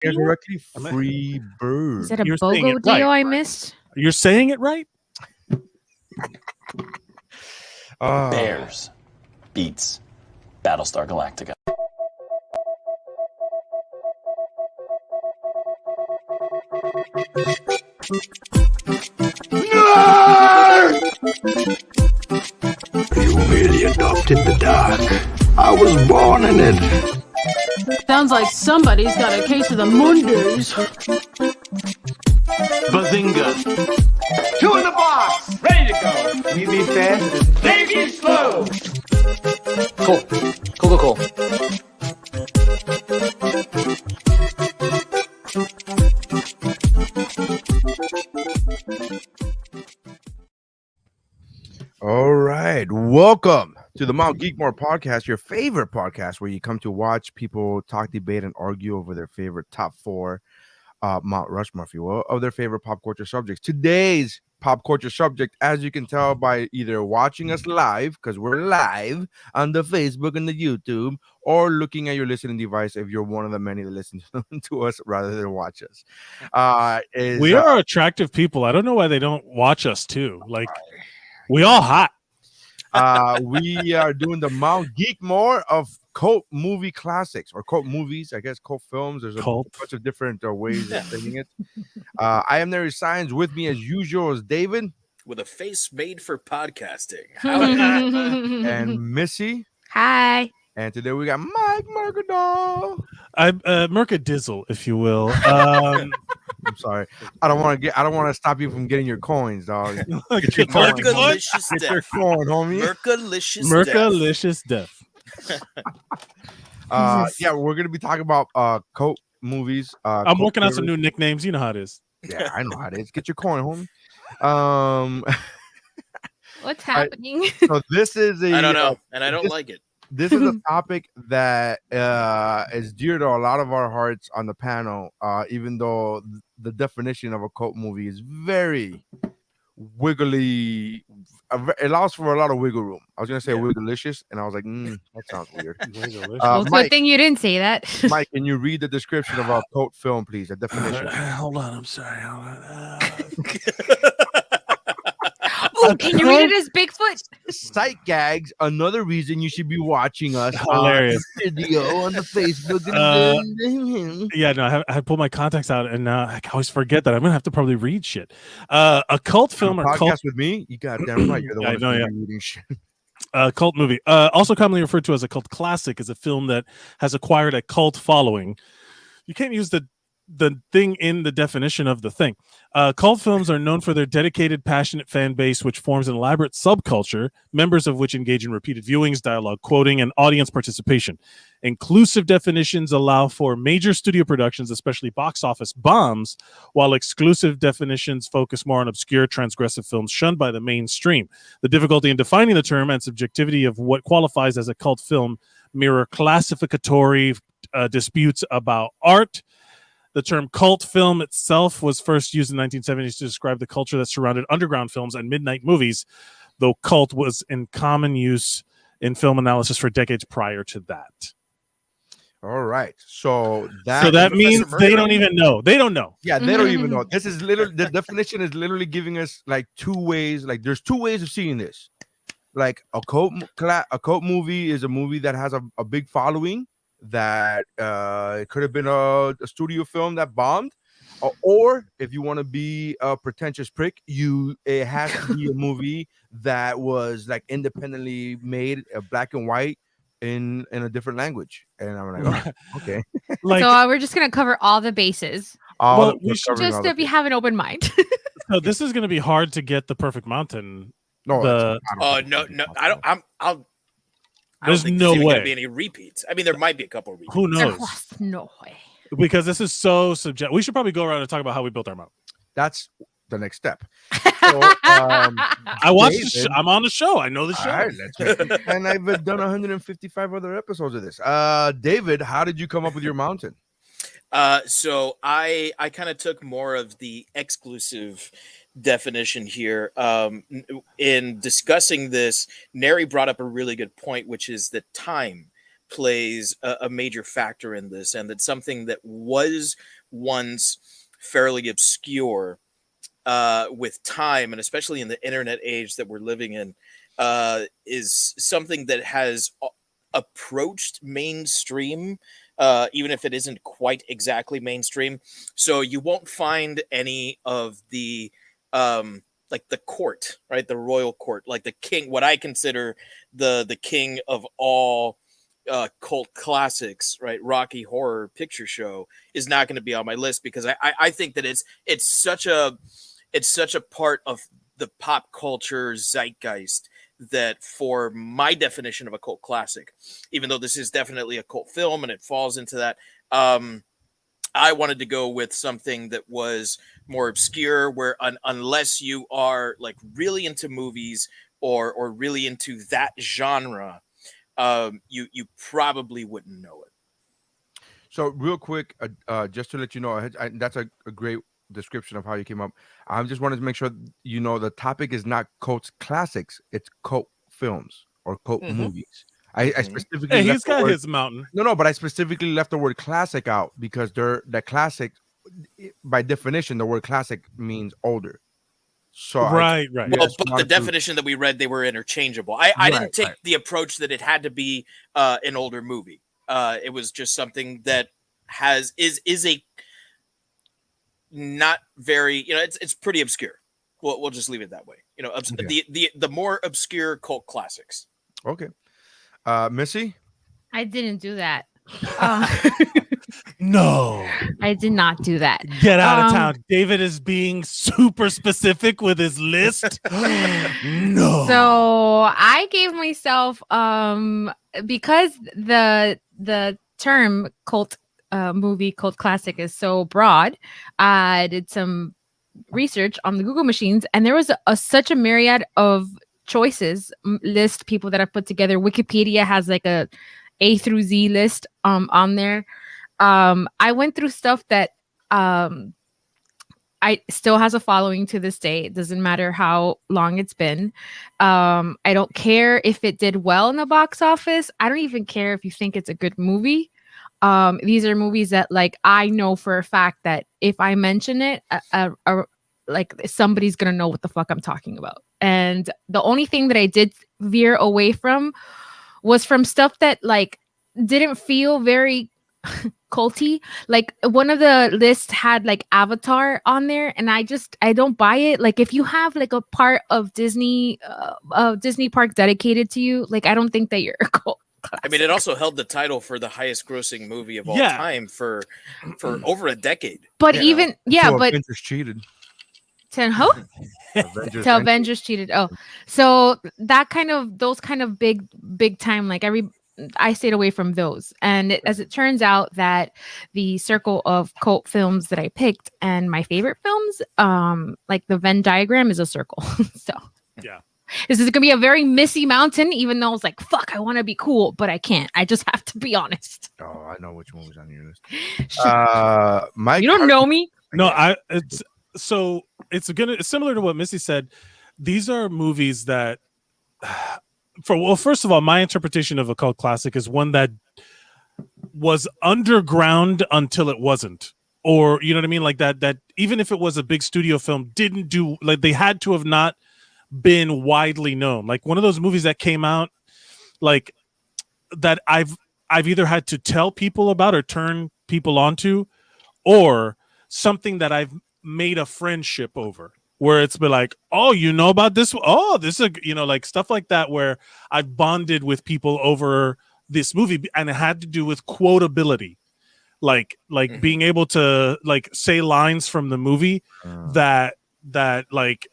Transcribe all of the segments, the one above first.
correctly. Free bird. Is that a You're saying BOGO it deal right. I missed? You're saying it right. Bears beats Battlestar Galactica. You really adopted the dark. I was born in it. Sounds like somebody's got a case of the Munders. Bazinga. Two in the box. Ready to go. We be fast. They be slow. Cool. All right. Welcome to the Mt.Geekmore podcast, your favorite podcast where you come to watch people talk, debate, and argue over their favorite top four, Mount Rushmore, if you will, of their favorite pop culture subjects. Today's pop culture subject, as you can tell by either watching us live, because we're live on the Facebook and the YouTube, or looking at your listening device if you're one of the many that listen to us rather than watch us. We are attractive people. I don't know why they don't watch us too. Like, we all hot. We are doing the Mt.Geekmore of cult movie classics, or cult movies, I guess, cult films. There's a bunch of different ways of saying it. I am Nary Signs. With me as usual is David. With a face made for podcasting. And Missy. Hi. And today we got Mike Mercadal. I'm Mercadizzle, if you will. I'm sorry. I don't want to stop you from getting your coins, dog. Get your coin, homie. Mercalicious death. Yeah, we're gonna be talking about cult movies. I'm working on some new nicknames. You know how it is. Yeah, I know how it is. Get your coin, homie. What's happening? So this is I don't know, and I don't like it. This is a topic that is dear to a lot of our hearts on the panel, even though the definition of a cult movie is very wiggly. It allows for a lot of wiggle room. I was going to say wigglicious, and I was like, that sounds weird. Well, good thing you didn't say that. Mike, can you read the description of a cult film, please? The definition. Hold on. I'm sorry. Hold on. Oh, can you read it as Bigfoot? Sight gags. Another reason you should be watching us. Hilarious video on the Facebook. Yeah, no, I pulled my contacts out, and I always forget that I'm gonna have to probably read shit. A cult film or podcast cult with me. You goddamn right. You're the one that's reading shit. Cult movie, also commonly referred to as a cult classic, is a film that has acquired a cult following. You can't use the thing in the definition of the thing. Cult films are known for their dedicated, passionate fan base, which forms an elaborate subculture, members of which engage in repeated viewings, dialogue quoting, and audience participation. Inclusive definitions allow for major studio productions, especially box office bombs, while exclusive definitions focus more on obscure, transgressive films shunned by the mainstream. The difficulty in defining the term and subjectivity of what qualifies as a cult film mirror classificatory disputes about art. The term cult film itself was first used in the 1970s to describe the culture that surrounded underground films and midnight movies, though cult was in common use in film analysis for decades prior to that. All right. So that means they don't even know. They don't know. Yeah, they don't even know. This is literally, the definition is literally giving us like two ways. Like there's two ways of seeing this. Like a cult movie is a movie that has a big following, that it could have been a studio film that bombed, or if you want to be a pretentious prick, it has to be a movie that was like independently made, black and white, in a different language. And I'm like, oh, okay. So we're just gonna cover all the bases. We should just if you have an open mind. So this is going to be hard to get the perfect mountain. No, no, I don't. There's think no there's way. Gonna be any repeats. I mean, there might be a couple of repeats. Who knows? No way. Because this is so subjective. We should probably go around and talk about how we built our mountain. That's the next step. So, I watched. I'm on the show. I know the show. All right, and I've done 155 other episodes of this. David, how did you come up with your mountain? So I kind of took more of the exclusive definition here. In discussing this, Neri brought up a really good point, which is the time plays a major factor in this, and that something that was once fairly obscure with time, and especially in the internet age that we're living in, is something that has approached mainstream, even if it isn't quite exactly mainstream. So you won't find any of the like the court, right? The royal court, like the king, what I consider the king of all cult classics, right? Rocky Horror Picture Show is not going to be on my list, because I think that it's such a part of the pop culture zeitgeist that, for my definition of a cult classic, even though this is definitely a cult film and it falls into that, I wanted to go with something that was more obscure, where unless you are like really into movies or really into that genre, you probably wouldn't know it. So real quick, just to let you know, that's a great description of how you came up. I just wanted to make sure you know the topic is not cult classics; it's cult films or cult movies. I specifically Hey, left he's the got word- his mountain. No, but I specifically left the word classic out because they're the classic. By definition, the word classic means older. So Right. Well, Yes, but the wanted to- definition that we read, they were interchangeable. I Right, didn't take right. the approach that it had to be an older movie. It was just something that is a not very, it's pretty obscure. We'll just leave it that way. Okay. The more obscure cult classics. Okay. Missy? I didn't do that. No. I did not do that. Get out of town. David is being super specific with his list. No. So I gave myself because the term cult movie cult classic is so broad. I did some research on the Google machines, and there was such a myriad of choices list people that I put together. Wikipedia has like A through Z list on there. I went through stuff that I still has a following to this day. It doesn't matter how long it's been. I don't care if it did well in the box office. I don't even care if you think it's a good movie. These are movies that, like, I know for a fact that if I mention it, like, somebody's gonna know what the fuck I'm talking about. And the only thing that I did veer away from was from stuff that, like, didn't feel very culty. Like, one of the lists had like Avatar on there, and I don't buy it. Like, if you have like a part of Disney park dedicated to you, like, I don't think that you're a cult. I mean, it also held the title for the highest grossing movie of all time for over a decade. But even So but Avengers cheated. to who? Avengers cheated. Oh, so those kind of big time, like, I stayed away from those. And as it turns out, that the circle of cult films that I picked and my favorite films, like the Venn diagram is a circle. So yeah, this is gonna be a very Missy Mountain, even though it's like, fuck, I want to be cool, but I can't. I just have to be honest. Oh, I know which one was on your list. Mike, You don't know me. No, it's similar to what Missy said. These are movies that first of all, my interpretation of a cult classic is one that was underground until it wasn't. Or, you know what I mean? Like that even if it was a big studio film, didn't do, like, they had to have not been widely known. Like one of those movies that came out, like, that I've either had to tell people about or turn people onto, or something that I've made a friendship over, where it's been like, oh, you know about this? Oh, this is, like stuff like that, where I've bonded with people over this movie, and it had to do with quotability, like being able to, like, say lines from the movie that like,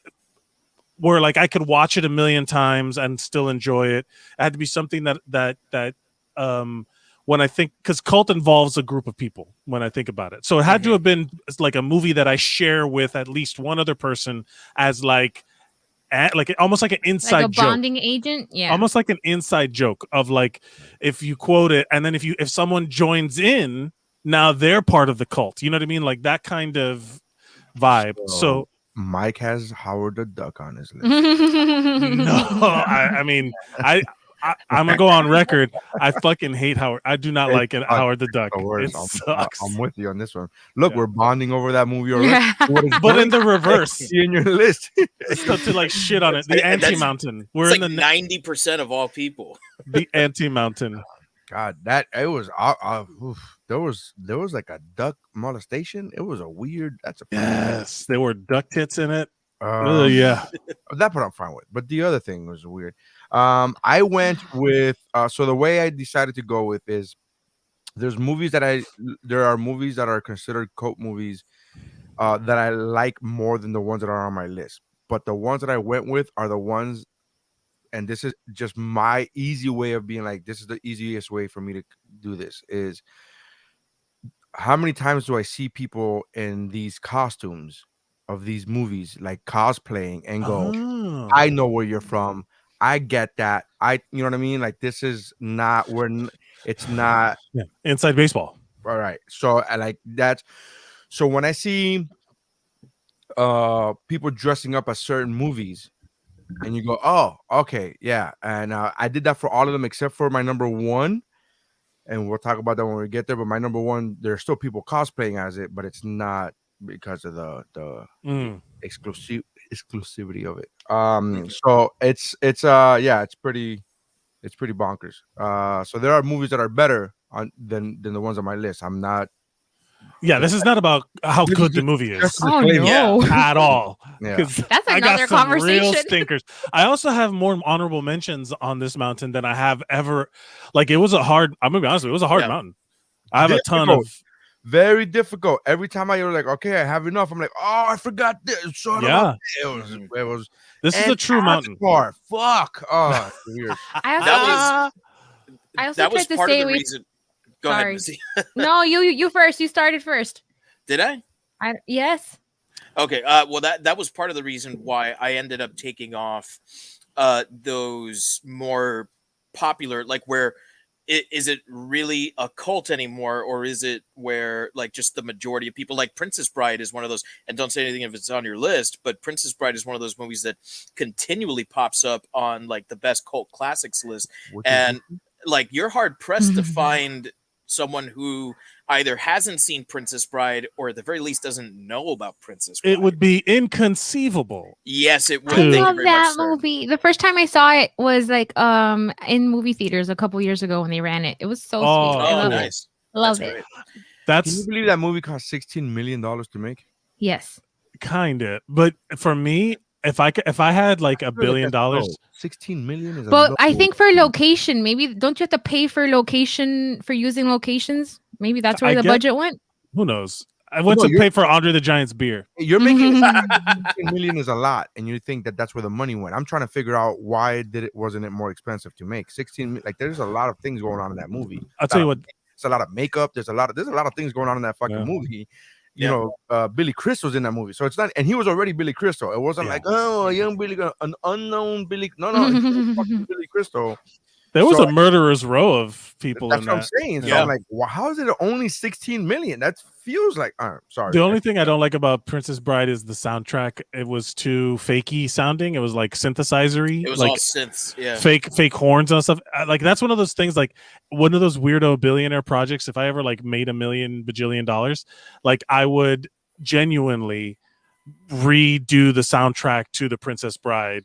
where, like, I could watch it a million times and still enjoy it. It had to be something that when I think, because cult involves a group of people when I think about it. So it had to have been like a movie that I share with at least one other person as like almost like an inside Like a joke. bonding agent. Yeah. Almost like an inside joke of, like, if you quote it and then if someone joins in, now they're part of the cult. You know what I mean? Like that kind of vibe. So Mike has Howard the Duck on his list. no, I mean, I'm gonna go on record. I fucking hate Howard. I do not like it. Uh, Howard the Duck. the worst. It sucks. I'm with you on this one. Look, Yeah. we're bonding over that movie already. But in the reverse, See in your list. stuff to like shit on it. The And that's- anti-mountain. We're It's in like the 90% of all people. the anti-mountain. God, that it was. There was like a duck molestation. It was a weird. That's a Yes, there were duck tits in it. yeah. That part I'm fine with. But the other thing was weird. I went with. So the way I decided to go with is there are movies that are considered cult movies that I like more than the ones that are on my list. But the ones that I went with are the ones, and this is just my easy way of being like, this is the easiest way for me to do this, is how many times do I see people in these costumes of these movies, like cosplaying, and go, Oh. I know where you're from. I get that. You know what I mean? Like, this is not it's not Yeah. Inside baseball. all right. So I like that. So when I see people dressing up as certain movies, and you go, oh, okay, yeah. And I did that for all of them except for my number one. And we'll talk about that when we get there. But my number one, there's still people cosplaying as it, but it's not because of the exclusivity of it. So it's pretty bonkers. So there are movies that are better than the ones on my list. I'm not. Yeah, this is not about how good the movie is Oh no. at all. Yeah. 'Cause That's I got another some real conversation. stinkers. I also have more honorable mentions on this mountain than I have ever. Like, it was a hard. I'm gonna be honest with you, it was a hard mountain. I have a ton of. Very difficult. Every time I was like, okay, I have enough. I'm like, oh, I forgot this. Son Yeah. of a... It was. This is a true mountain. Fuck. Oh, weird. I also That was tried to part of stay the away. reason. Go ahead, Sorry. Missy. No, you first. You started first. Did I? Yes. Okay. Well, that was part of the reason why I ended up taking off those more popular, like where is it really a cult anymore, or is it where like just the majority of people, like Princess Bride is one of those, and don't say anything if it's on your list, but Princess Bride is one of those movies that continually pops up on like the best cult classics list, and like you're hard pressed to find someone who either hasn't seen Princess Bride or at the very least doesn't know about Princess Bride. It would be inconceivable. Yes, it would. I Thank you love very that much, sir. movie. The first time I saw it was like in movie theaters a couple years ago when they ran it. It was so sweet. I Oh, love nice. it. Love That's it. great. Can That's you believe that movie cost $16 million to make? Yes. kind of. But for me, if I had like $1 billion, $16 million is. But I think for location, maybe don't you have to pay for location for using locations? Maybe that's where the budget went. Who knows? I went to pay for Andre the Giant's beer. You're making $16 million is a lot, and you think that that's where the money went. I'm trying to figure out why wasn't it more expensive to make 16? Like, there's a lot of things going on in that movie. I'll tell you what. It's a lot of makeup. There's a lot of things going on in that fucking movie. You know, Billy Crystal's in that movie, so it's not, and he was already Billy Crystal. It wasn't like, oh, a young Billy, an unknown Billy. No, fucking Billy Crystal. There was a murderer's row of people. That's in what that. I'm saying. So I'm like, well, how is it only 16 million? That feels like. Sorry. The only thing I don't like about Princess Bride is the soundtrack. It was too fakey sounding. It was like synthesizery. It was like all synths. Yeah. Fake horns and stuff. Like, that's one of those things. Like, one of those weirdo billionaire projects. If I ever like made $1 bajillion dollars, like, I would genuinely redo the soundtrack to the Princess Bride,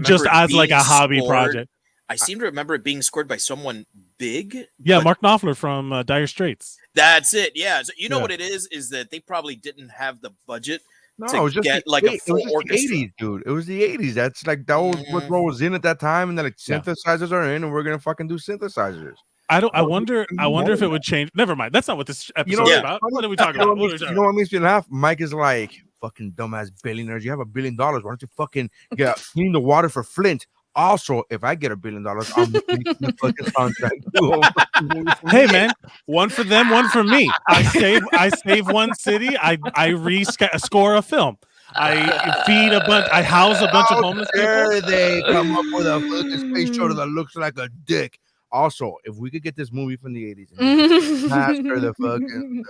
just as like a hobby project. I seem to remember it being scored by someone big. Yeah, Mark Knopfler from Dire Straits. That's it. Yeah. So you know what it is that they probably didn't have the budget it to was just get like a full the orchestra. 80s, dude. It was the 80s. That's like that was what was in at that time, and then like synthesizers are in, and we're gonna fucking do synthesizers. I wonder if it would change. Never mind. That's not what this episode is about. What are we talking about? You know what makes me laugh? Mike is like, fucking dumbass billionaires. You have $1 billion. Why don't you fucking clean the water for Flint? Also, if I get $1 billion, I'll make the fucking contract. Hey man, one for them, one for me. I save one city. I score a film. I feed a bunch. I house a bunch of homeless people. They come up with a fucking space shuttle that looks like a dick. Also, if we could get this movie from the 80s and master the fucking.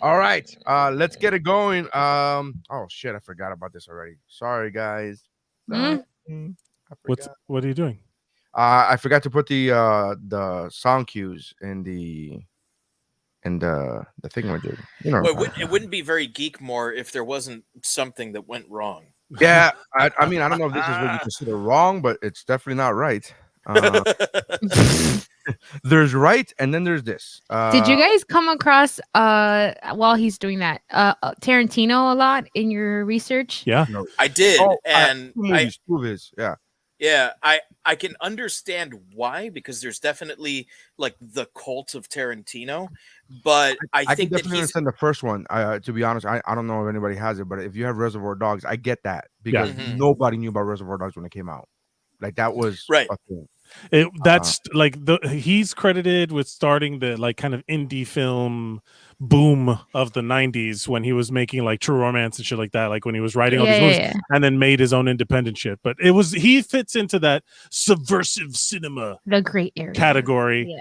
All right, let's get it going. Oh shit, I forgot about this already. Sorry, guys. I What are you doing? I forgot to put the sound cues in the thing we did. You know. Well, it wouldn't be very Geekmore if there wasn't something that went wrong. Yeah, I mean, I don't know if this is what you consider wrong, but it's definitely not right. There's right, and then there's this. Did you guys come across while he's doing that Tarantino a lot in your research? Yeah. No. I did, and two movies, yeah. Yeah, I can understand why, because there's definitely like the cult of Tarantino, but I can think that definitely he's understand the first one. To be honest, I don't know if anybody has it, but if you have Reservoir Dogs, I get that because Mhm. nobody knew about Reservoir Dogs when it came out. Like that was Right. a thing. That's like he's credited with starting the like kind of indie film boom of the 90s when he was making like True Romance and shit like that, like when he was writing all these movies and then made his own independent shit. But he fits into that subversive cinema The great area category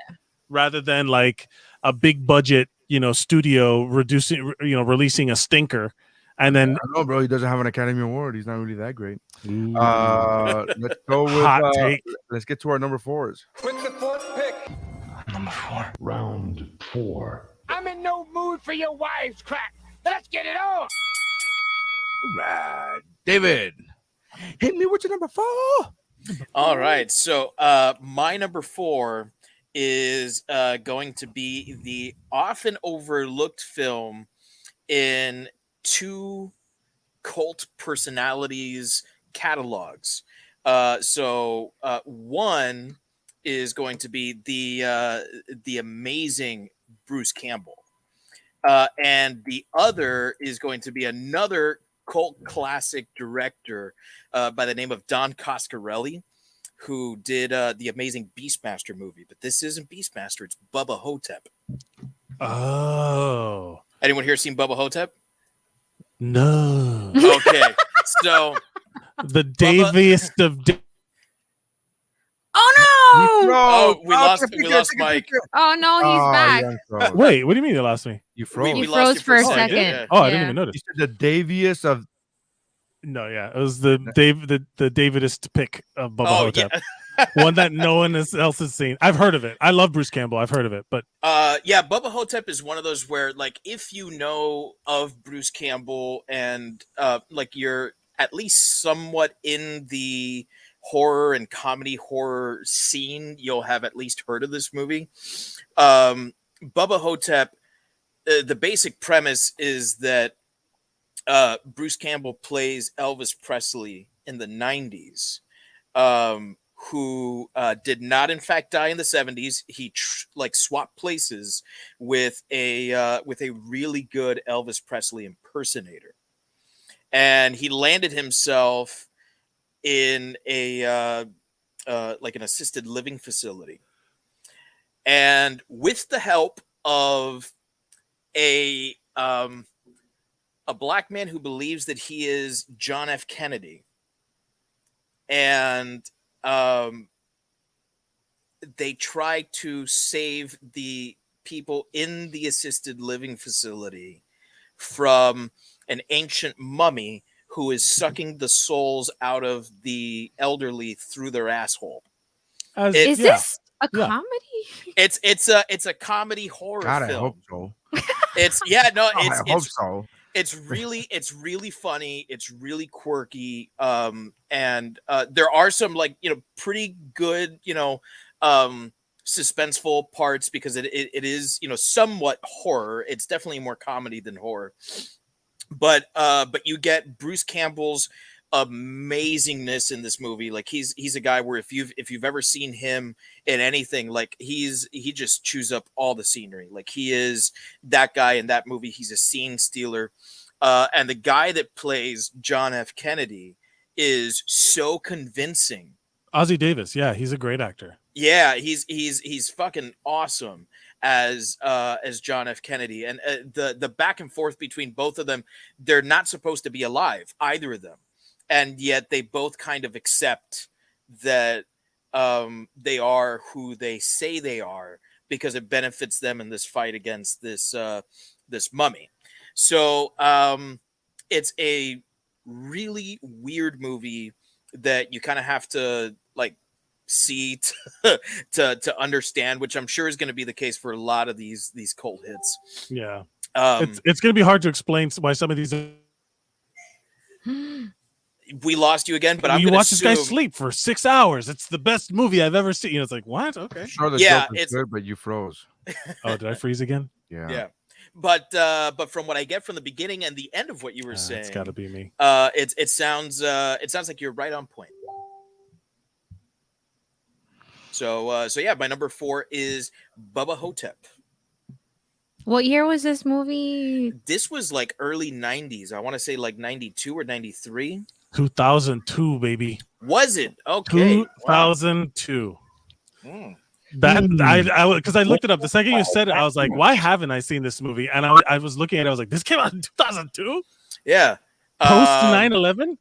rather than like a big budget, studio releasing a stinker. And then I know, bro, he doesn't have an Academy Award. He's not really that great. Let's go with hot take. Let's get to our number 4s. With the fourth pick, Number 4. Round 4. I'm in no mood for your wives' crap. Let's get it on. Right. David, hit me with your number 4. All right. So my number 4 is going to be the often overlooked film in two cult personalities catalogs. So one is going to be the amazing Bruce Campbell, and the other is going to be another cult classic director by the name of Don Coscarelli, who did the amazing Beastmaster movie. But this isn't Beastmaster; it's Bubba Hotep. Oh, anyone here seen Bubba Hotep? No. Okay, so the Daviest of. Oh no! Oh, we lost Mike. Oh no, he's back. Wait, what do you mean you lost me? You froze. You froze for a second. Yeah. Oh, I didn't even notice. You said the Daviest of. No, yeah, it was the Davidist pick of Bubba Hotep. Yeah. One that no one else has seen. I've heard of it. I love Bruce Campbell. I've heard of it, but yeah, Bubba Hotep is one of those where, like, if you know of Bruce Campbell and like you're at least somewhat in the horror and comedy horror scene, you'll have at least heard of this movie. Bubba Hotep, the basic premise is that Bruce Campbell plays Elvis Presley in the 90s, who did not in fact die in the 70s. He swapped places with a really good Elvis Presley impersonator, and he landed himself in a like an assisted living facility, and with the help of a black man who believes that he is John F. Kennedy, and they try to save the people in the assisted living facility from an ancient mummy who is sucking the souls out of the elderly through their asshole. Is this a comedy? It's a comedy horror God, film. I hope so. I hope so. It's really funny. It's really quirky. And there are some pretty good, suspenseful parts because it is, somewhat horror. It's definitely more comedy than horror. But you get Bruce Campbell's amazingness in this movie. Like he's a guy where if you've ever seen him in anything, like he just chews up all the scenery. Like he is that guy in that movie. He's a scene stealer. And the guy that plays John F. Kennedy is so convincing. Ozzie Davis, yeah, he's a great actor. Yeah, he's fucking awesome as John F. Kennedy, and the back and forth between both of them. They're not supposed to be alive, either of them, and yet they both kind of accept that they are who they say they are because it benefits them in this fight against this mummy. So it's a really weird movie that you kind of have to like see to understand, which I'm sure is going to be the case for a lot of these cult hits. Yeah. It's going to be hard to explain why some of these. We lost you again, but I'm you going to watch this guy sleep for 6 hours. It's the best movie I've ever seen. It's like, what? Okay. I'm sure the Yeah, joke is good, but you froze. Oh, did I freeze again? Yeah. But from what I get from the beginning and the end of what you were saying, it's got to be me. It sounds like you're right on point. So yeah, my number 4 is Bubba Hotep. What year was this movie? This was like early 90s. I want to say like 92 or 93. 2002, baby. Was it? Okay. 2002. Wow. That because I looked it up. The second you said it, I was like, why haven't I seen this movie? And I was looking at it, I was like, this came out in 2002? Yeah. Post 9/11?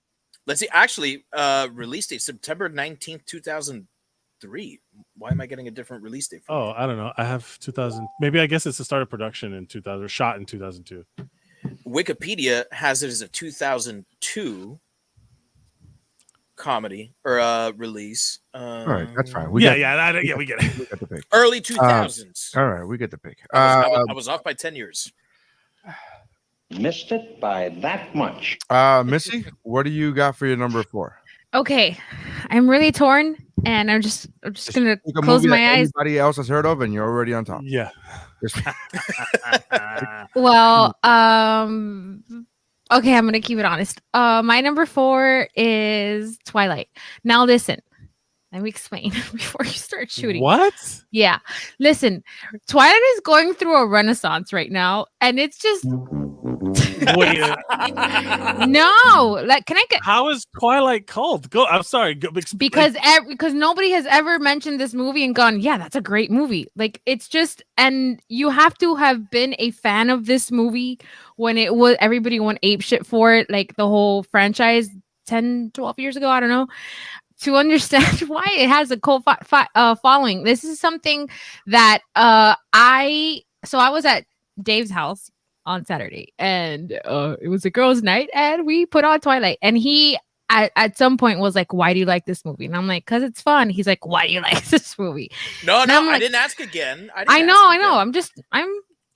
Let's see. Actually, release date September 19th, 2003. Why am I getting a different release date? Oh, I don't know. I have 2000. Maybe I guess it's the start of production in 2000 or shot in 2002. Wikipedia has it as a 2002 comedy or release. All right, that's fine. We get it. We get the pick. Early 2000s. All right, we get the pick. I was off by 10 years. Missed it by that much. Missy, what do you got for your number 4? Okay, I'm really torn, and I'm just gonna Pick a close movie my that eyes. Everybody else has heard of, and you're already on top. Yeah. Well, okay, I'm gonna keep it honest. My number 4 is Twilight. Now listen, let me explain before you start shooting. What? Yeah, listen, Twilight is going through a renaissance right now, and it's just Wait, no. Like, can I get? how is Twilight called? Go. I'm sorry. Go, Because nobody has ever mentioned this movie and gone, yeah, that's a great movie. Like, it's just, and you have to have been a fan of this movie when it was everybody went ape shit for it, like the whole franchise 10, 12 years ago. I don't know. To understand why it has a cult following. This is something that I was at Dave's house on Saturday, and it was a girls' night, and we put on Twilight, and he at some point was like, why do you like this movie? And I'm like, because it's fun. He's like, why do you like this movie? No, like, I didn't ask again. I know.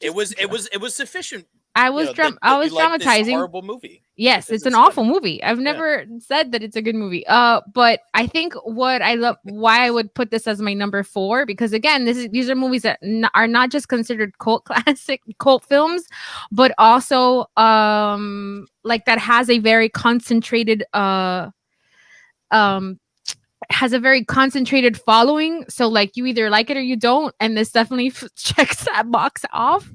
It was sufficient. I was dramatizing. Horrible movie. Yes, it's an awful movie. I've never said that it's a good movie. But I think what I love, why I would put this as my number 4, because again, these are movies that are not just considered cult films, but also like that has a very concentrated following. So like you either like it or you don't, and this definitely checks that box off.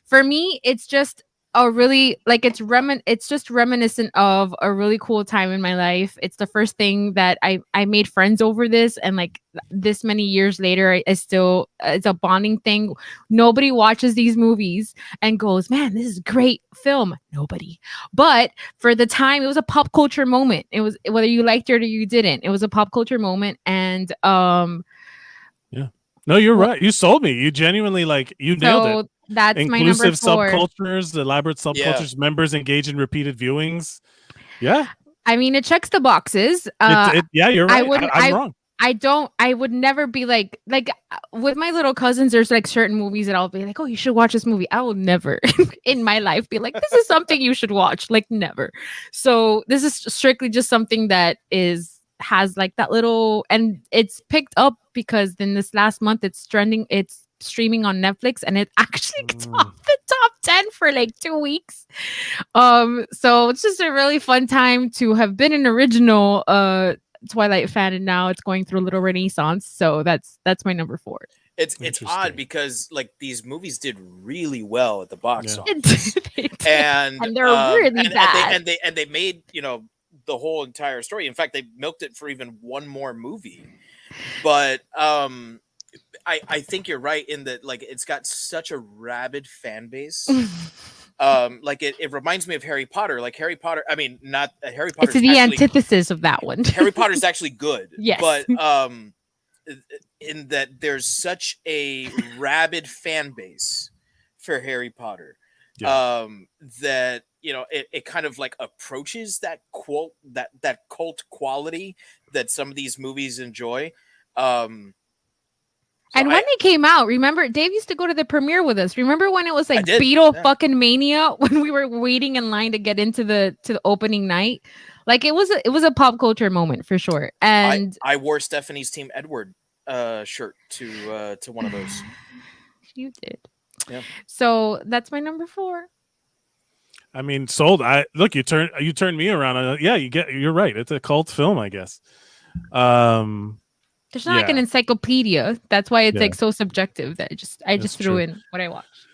For me, it's just a really like it's just reminiscent of a really cool time in my life. It's the first thing that I made friends over this, and like this many years later, it's a bonding thing. Nobody watches these movies and goes, man, this is a great film. Nobody. But for the time, it was a pop culture moment. It was, whether you liked it or you didn't, it was a pop culture moment. And yeah, no, you're right. You sold me. You genuinely nailed it. That's inclusive my number 4. Subcultures, elaborate subcultures, members engage in repeated viewings. Yeah, I mean, it checks the boxes. Yeah, you're right. I'm wrong. I would never be like with my little cousins, there's like certain movies that I'll be like, oh, you should watch this movie. I will never in my life be like, this is something you should watch. Like, never. So this is strictly just something that has like that little, and it's picked up because in this last month it's streaming on Netflix, and it actually topped the top 10 for like 2 weeks. So it's just a really fun time to have been an original Twilight fan, and now it's going through a little renaissance. So that's my number 4. It's odd because like these movies did really well at the box office, and they're really bad, and they made the whole entire story. In fact, they milked it for even one more movie. But I think you're right in that, like, it's got such a rabid fan base. Like it reminds me of Harry Potter. Like Harry Potter, I mean, not Harry Potter. It's the antithesis of that one. Harry Potter is actually good. Yes. But in that there's such a rabid fan base for Harry Potter that it kind of like approaches that cult quality that some of these movies enjoy. And when it came out, remember, Dave used to go to the premiere with us. Remember when it was like Beetle fucking mania when we were waiting in line to get into the opening night? Like it was a pop culture moment for sure. And I wore Stephanie's Team Edward shirt to one of those. You did. Yeah. So that's my number 4. I mean, sold. Look, you turned me around. Yeah, you're right. It's a cult film, I guess. There's not like an encyclopedia. That's why it's like so subjective that I just threw in what I watched.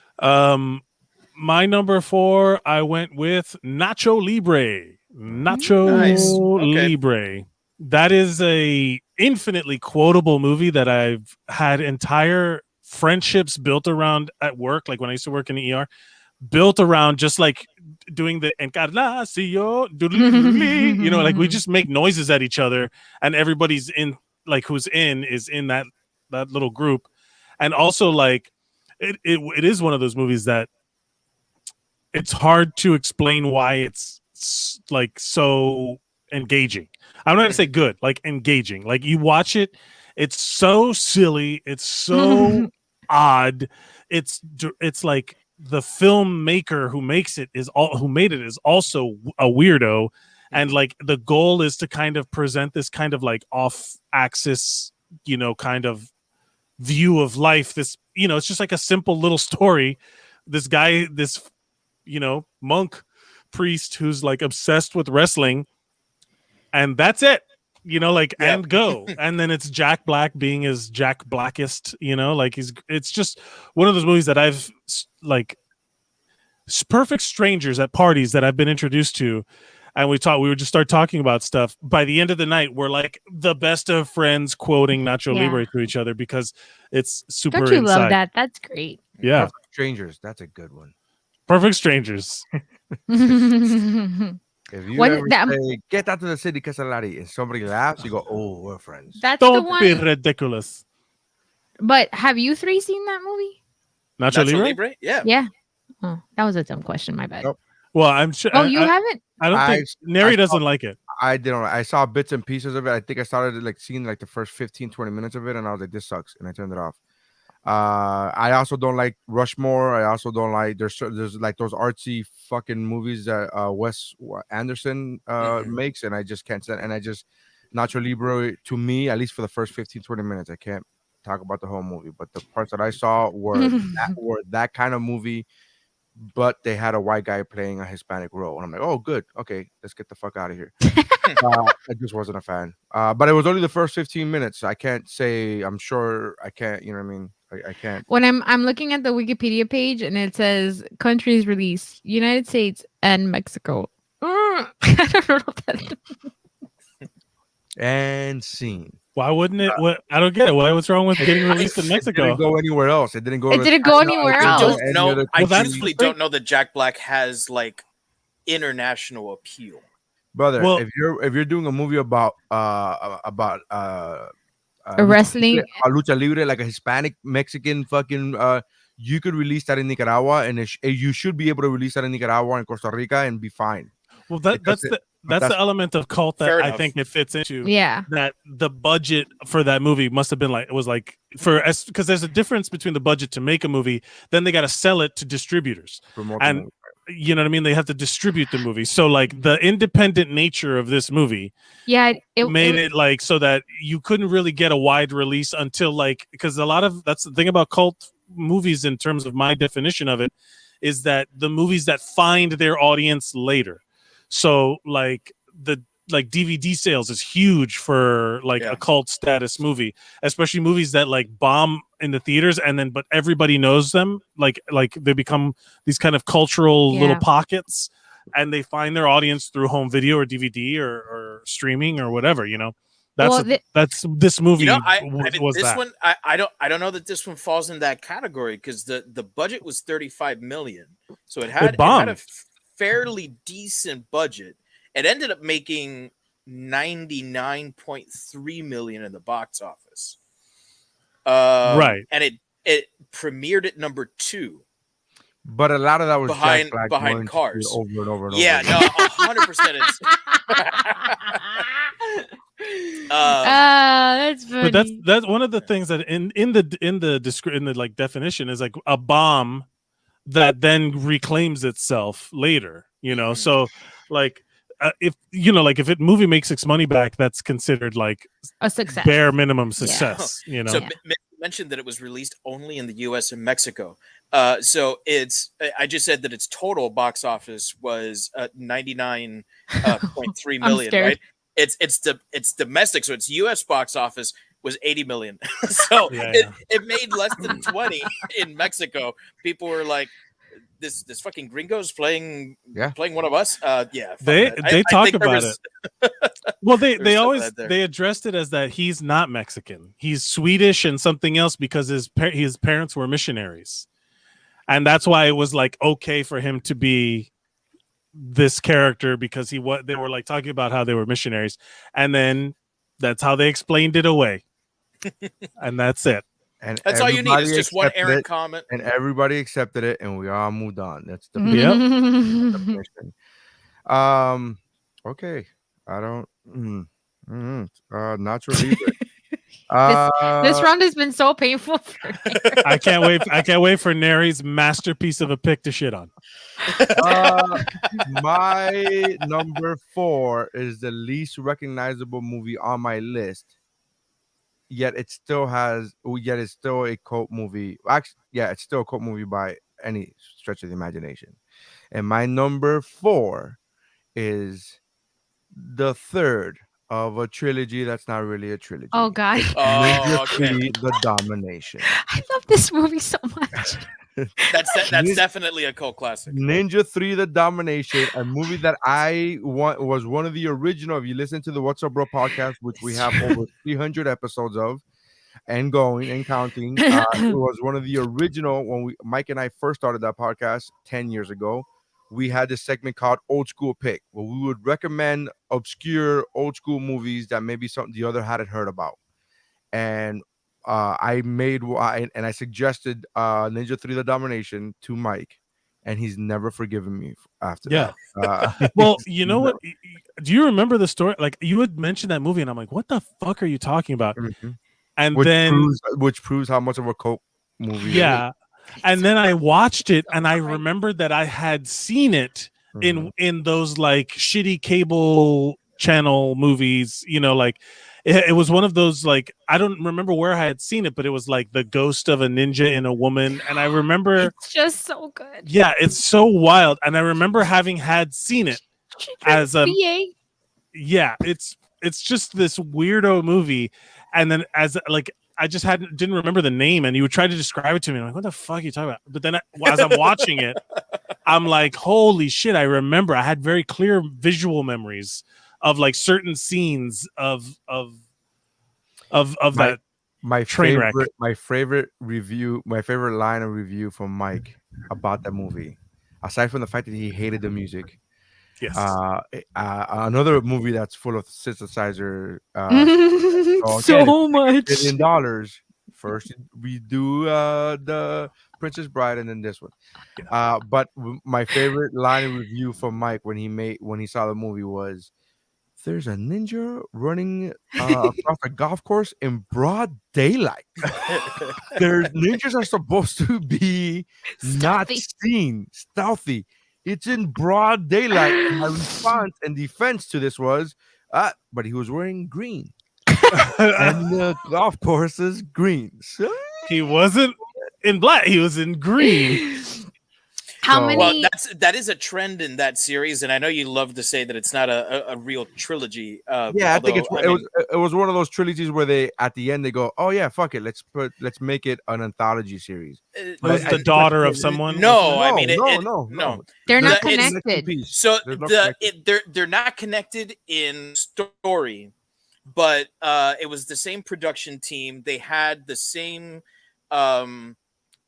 My number 4, I went with Nacho Libre. Nacho Libre. That is a infinitely quotable movie that I've had entire friendships built around at work. Like when I used to work in the ER, built around just like doing the Encarnacio, like we just make noises at each other, and everybody's in, like who's is in that little group. And also like it is one of those movies that it's hard to explain why it's like so engaging. I'm not gonna say good, like engaging. Like you watch it, it's so silly, it's so odd. It's like the filmmaker who made it is also a weirdo, and like the goal is to kind of present this kind of like off axis, kind of view of life. This, it's just like a simple little story. This guy, this monk priest who's like obsessed with wrestling, and that's it. And go. And then it's Jack Black being his Jack Blackest, like it's just one of those movies that I've like perfect strangers at parties that I've been introduced to. And we would just start talking about stuff. By the end of the night, we're like the best of friends quoting Nacho Libre to each other because it's super Don't you inside. love that? That's great. Yeah. Perfect Strangers. That's a good one. Perfect Strangers. If you ever say, get out to the city, Casalari, and somebody laughs, you go, oh, we're friends. That's Don't the one. be ridiculous. But have you 3 seen that movie? Nacho Libre? Yeah. Yeah. Oh, that was a dumb question. My bad. Nope. Well, I'm sure. Oh, you haven't? I don't think Neri doesn't like it. I didn't. I saw bits and pieces of it. I think I started like seeing like the first 15-20 minutes of it, and I was like, this sucks, and I turned it off. I also don't like Rushmore. I also don't like there's like those artsy fucking movies that Wes Anderson makes, and I just can't stand. And I just Nacho Libre, to me, at least for the first 15-20 minutes, I can't talk about the whole movie, but the parts that I saw were that kind of movie, but they had a white guy playing a Hispanic role, and I'm like, oh, good, okay, let's get the fuck out of here. I just wasn't a fan, but it was only the first 15 minutes. I can't say. I'm sure I can't. You know what I mean? I can't. When I'm looking at the Wikipedia page and it says countries release United States and Mexico. I don't know that. And scene. Why wouldn't it? I don't get it. What's wrong with getting released in Mexico? It didn't go anywhere else. It didn't go. Anywhere else. I truthfully don't know that Jack Black has like international appeal. Brother, if you're doing a movie about wrestling, a lucha libre, like a Hispanic Mexican fucking, you could release that in Nicaragua, and you should be able to release that in Nicaragua and Costa Rica and be fine. Well, that's the element of cult that I think it fits into. Yeah, that the budget for that movie must have been because there's a difference between the budget to make a movie, then they got to sell it to distributors, and you know what I mean. They have to distribute the movie, so like the independent nature of this movie, it made it like so that you couldn't really get a wide release until like because that's the thing about cult movies in terms of my definition of it is that the movies that find their audience later. So like DVD sales is huge for like a cult status movie, especially movies that like bomb in the theaters but everybody knows them. Like they become these kind of cultural little pockets, and they find their audience through home video or DVD or streaming or whatever. That's this movie. I don't know that this one falls in that category because the budget was $35 million, so it had a fairly decent budget. It ended up making $99.3 million in the box office. Right. And it premiered at number 2 But a lot of that was Jack Black behind going cars. over and over and Yeah, over. no, 100%. That's funny. But that's one of the things that in the like definition is like a bomb that then reclaims itself later. You know, so like if movie makes its money back, that's considered like a success, bare minimum success. You know, so mentioned that it was released only in the U.S. and Mexico. So I just said that its total box office was 99.3 million. Right? It's domestic, so its U.S. box office was 80 million. So it made less than 20 in Mexico. People were like, this fucking gringo's playing one of us. They talk about it. Well, they always they addressed it as that he's not Mexican. He's Swedish and something else because his parents were missionaries, and that's why it was like okay for him to be this character because they were like talking about how they were missionaries, and then that's how they explained it away, and that's it. And that's all you need. It's just one errant comment, and everybody accepted it, and we all moved on. That's the definition. Okay, I don't. Natural leader. This round has been so painful for me. I can't wait for Neri's masterpiece of a pick to shit on. My number 4 is the least recognizable movie on my list. Yet it's still a cult movie. Actually, yeah, it's still a cult movie by any stretch of the imagination. And my number 4 is the third of a trilogy that's not really a trilogy. Oh God! Ninja 3: The Domination. I love this movie so much. That's definitely a cult classic. Ninja 3: The Domination, a movie that was one of the original. If you listen to the What's Up Bro podcast, which we have over 300 episodes of, and going and counting, it was one of the original when Mike and I first started that podcast 10 years ago. We had this segment called Old School Pick, where we would recommend obscure old school movies that maybe something the other hadn't heard about. And I suggested Ninja 3: The Domination to Mike, and he's never forgiven me after that. Well, you know what? Do you remember the story? Like you had mentioned that movie, and I'm like, what the fuck are you talking about? Mm-hmm. And which proves how much of a cult movie it is. And then I watched it, and I remembered that I had seen it in those like shitty cable channel movies. You know, like it was one of those like I don't remember where I had seen it, but it was like the ghost of a ninja in a woman, and I remember it's just so good. Yeah, it's so wild, and I remember having seen it as a yeah. It's just this weirdo movie, and then as like. I just didn't remember the name, and you would try to describe it to me. I'm like, what the fuck are you talking about? But then as I'm watching it, I'm like, holy shit! I remember. I had very clear visual memories of like certain scenes of that. My train wreck. My favorite line of review from Mike about that movie, aside from the fact that he hated the music. Yes. Another movie that's full of synthesizer. So much. $1 billion. First, we do the Princess Bride, and then this one. But my favorite line of review from Mike when he saw the movie was, "There's a ninja running across a golf course in broad daylight. Ninjas are supposed to be not seen, stealthy. It's in broad daylight." And my response and defense to this was, but he was wearing green. And the golf course is green. So he wasn't in black, he was in green. How many? Well, that is a trend in that series, and I know you love to say that it's not a real trilogy. I think it was one of those trilogies where they at the end they go, "Oh yeah, fuck it, let's make it an anthology series." Was the daughter of someone? No, no. They're not connected. So they're not connected in story, but it was the same production team. They had the same.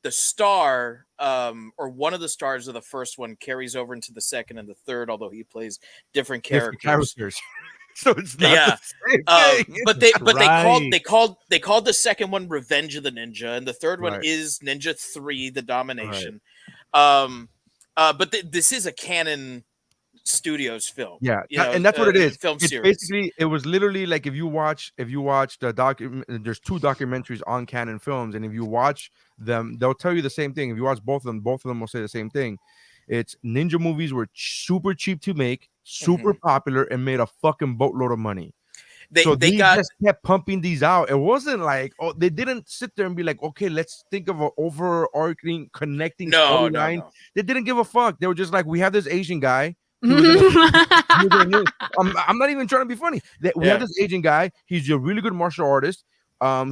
The star or one of the stars of the first one carries over into the second and the third, although he plays different characters. So it's not the same thing. But they called the second one Revenge of the Ninja, and the third one is Ninja 3: The Domination. But this is a Canon Studios film. Yeah, you know, and that's what it is. Film It's series. basically, it was literally like if you watch the there's 2 documentaries on Canon Films, and if you watch them, they'll tell you the same thing. If you watch both of them will say the same thing. It's ninja movies were super cheap to make, super popular, and made a fucking boatload of money. They just kept pumping these out. It wasn't like, oh, they didn't sit there and be like, okay, let's think of an overarching connecting storyline. No. They didn't give a fuck. They were just like, we have this Asian guy. I'm not even trying to be funny. We have this Asian guy. He's a really good martial artist.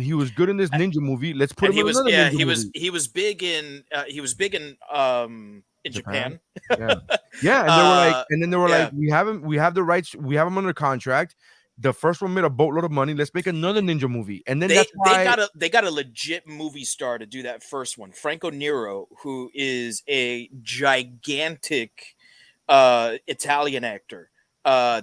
He was good in this ninja movie. Let's put him in another ninja movie. He was big in Japan. Yeah, and they were like, and then they were like, we have the rights, we have him under contract. The first one made a boatload of money. Let's make another ninja movie. And then they got a legit movie star to do that first one, Franco Nero, who is a gigantic Italian actor.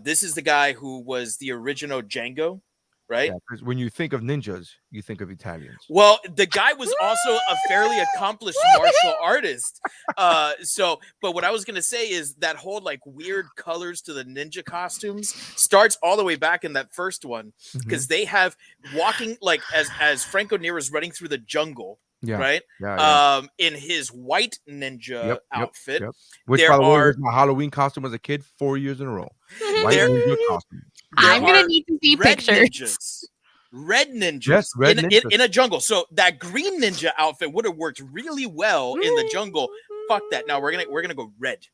This is the guy who was the original Django, right? Yeah, because when you think of ninjas, you think of Italians. Well, the guy was also a fairly accomplished martial artist. But what I was gonna say is that whole like weird colors to the ninja costumes starts all the way back in that first one, because they have walking like as Franco Nero is running through the jungle. Yeah. Right. Yeah. In his white ninja outfit, which by the way was my Halloween costume as a kid 4 years in a row. White ninja costume. I'm gonna need to see pictures. Red ninjas, yes, ninjas. In a jungle. So that green ninja outfit would have worked really well in the jungle. Fuck that. Now we're gonna go red.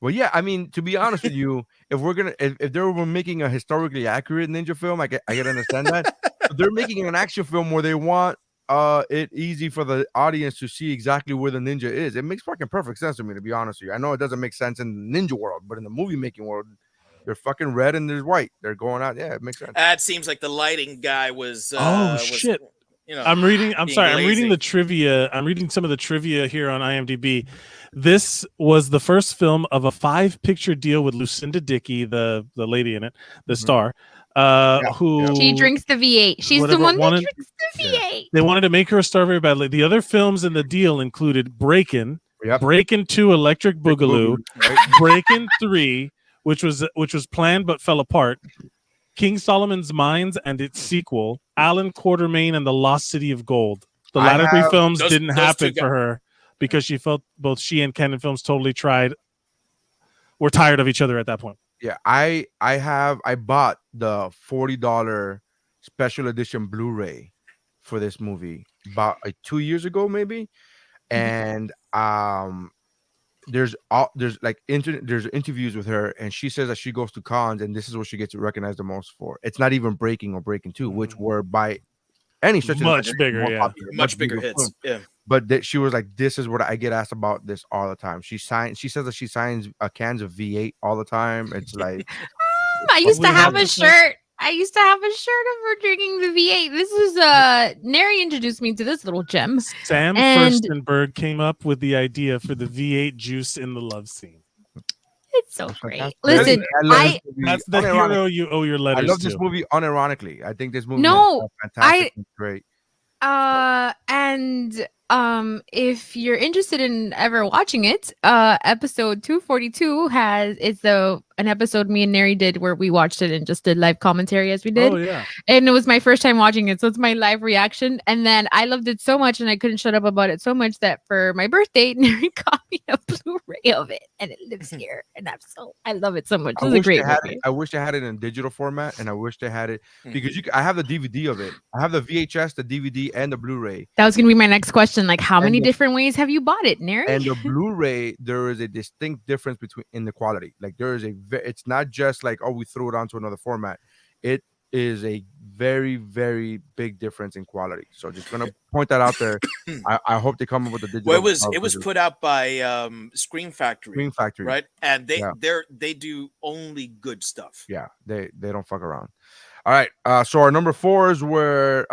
Well, yeah, I mean, to be honest with you, if they were making a historically accurate ninja film, I can understand that. But they're making an action film where they want it easy for the audience to see exactly where the ninja is. It makes fucking perfect sense to me, to be honest with you. I know it doesn't make sense in the ninja world, but in the movie making world, they're fucking red and there's white. They're going out. Yeah, it makes sense. It seems like the lighting guy was. Shit! You know, I'm reading the trivia. I'm reading some of the trivia here on IMDb. This was the first film of a 5-picture deal with Lucinda Dickey, the lady in it, the star. Who she drinks the V8. She's the one that drinks the V8. They wanted to make her a star very badly. The other films in the deal included Breakin', Breakin' 2, Electric Boogaloo, Breakin' 3, which was planned but fell apart, King Solomon's Mines and its sequel, Alan Quatermain and the Lost City of Gold. The latter 3 films didn't happen for her because she felt both she and Canon Films totally were tired of each other at that point. Yeah, I bought the $40 special edition Blu-ray for this movie about 2 years ago, maybe. And there's interviews with her, and she says that she goes to cons, and this is what she gets recognized the most for. It's not even Breaking or Breaking 2, which were by any stretch much bigger, much bigger hits. Yeah. But she was like, this is what I get asked about this all the time. She says that she signs cans of V8 all the time. It's like I used to have a shirt. I used to have a shirt of her drinking the V8. This is Neri introduced me to this little gem. Sam Furstenberg came up with the idea for the V8 juice in the love scene. It's so great. Listen, that's the hero you owe your letters to. I love this movie unironically. I think this movie is fantastic. It's great. And if you're interested in ever watching it, episode 242 it's an episode me and Neri did where we watched it and just did live commentary as we did. Oh yeah. And it was my first time watching it, so it's my live reaction. And then I loved it so much and I couldn't shut up about it so much that for my birthday, Neri got me a Blu-ray of it, and it lives here. And I love it so much. It's a great movie. I wish they had it in digital format, and I wish they had it because I have the DVD of it. I have the VHS, the DVD, and the Blu-ray. That was gonna be my next question. Like, how many different ways have you bought it, Neri? And the Blu-ray, there is a distinct difference in the quality. Like there is it's not just like, oh, we threw it onto another format. It is a very, very big difference in quality. So just gonna point that out there. I hope they come up with a digital. Well, it was put out by Screen Factory, right? And they do only good stuff. Yeah, they don't fuck around. All right. So our number 4s were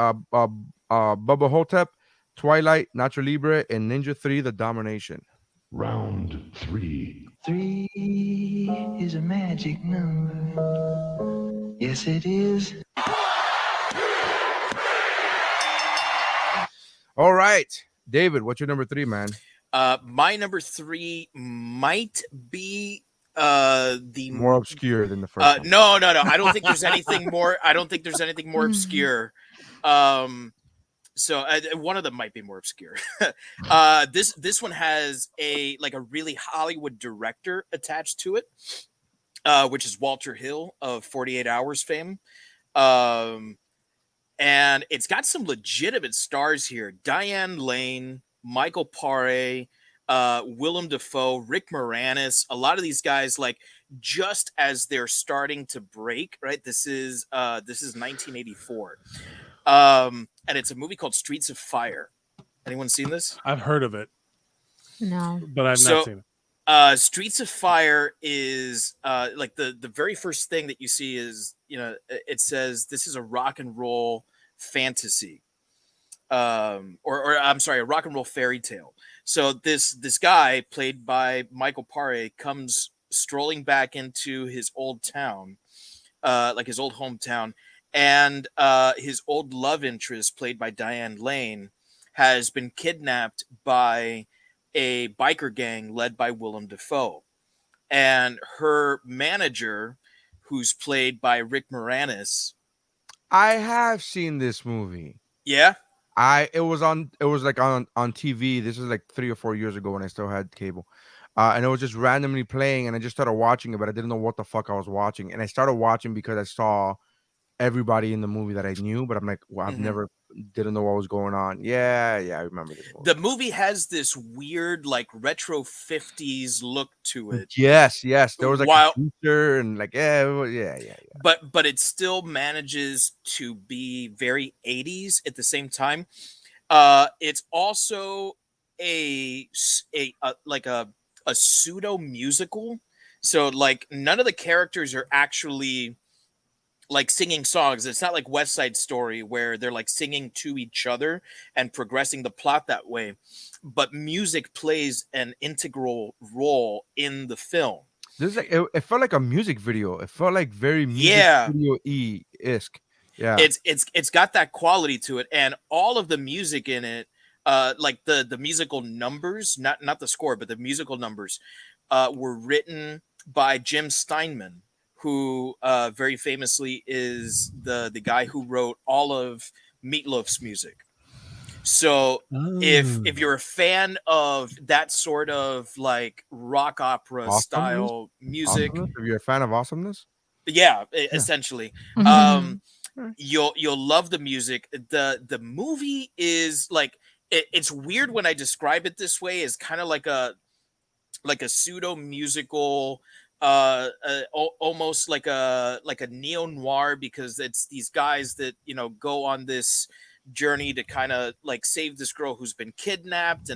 Bubba Hotep, Twilight, Nacho Libre, and Ninja 3: The Domination. Round 3. 3 is a magic number. Yes, it is. All right, David, what's your number 3, man? My number 3 might be the More obscure than the first one. no. I don't think there's anything more. I don't think there's anything more obscure. So one of them might be more obscure. This one has a really Hollywood director attached to it, which is Walter Hill of 48 Hours fame. And it's got some legitimate stars here: Diane Lane, Michael Paré, Willem Dafoe, Rick Moranis. A lot of these guys, like, just as they're starting to break. Right, this is 1984, and it's a movie called Streets of Fire. Anyone seen this? I've heard of it. No, but I've not seen it. Streets of Fire is like the very first thing that you see is, it says this is a rock and roll fantasy, or I'm sorry, a rock and roll fairy tale. So this guy played by Michael Paré comes strolling back into his old town, like his old hometown, and his old love interest, played by Diane Lane, has been kidnapped by a biker gang led by Willem Dafoe. And her manager, who's played by Rick Moranis. I have seen this movie. Yeah? It was on TV. This was like 3 or 4 years ago when I still had cable. And it was just randomly playing, and I just started watching it, but I didn't know what the fuck I was watching. And I started watching because I saw everybody in the movie that I knew, but I'm like, well, I've never didn't know what was going on. Yeah, I remember this movie. The movie has this weird, like, retro 50s look to it. Yes. There was like a computer and like, yeah. But it still manages to be very 80s at the same time. It's also a pseudo musical. So, like, none of the characters are actually like singing songs. It's not like West Side Story where they're like singing to each other and progressing the plot that way, but music plays an integral role in the film. This is like it felt like a music video. It felt like very music video-esque. Yeah, it's got that quality to it, and all of the music in it, like the musical numbers, not the score, but the musical numbers, were written by Jim Steinman, who very famously is the guy who wrote all of Meatloaf's music. So if you're a fan of that sort of like rock opera style music, if you're a fan of awesomeness, essentially, you'll love the music. The movie is like, it's weird when I describe it this way. It's kind of like a pseudo musical, almost like a neo-noir, because it's these guys that go on this journey to kind of like save this girl who's been kidnapped,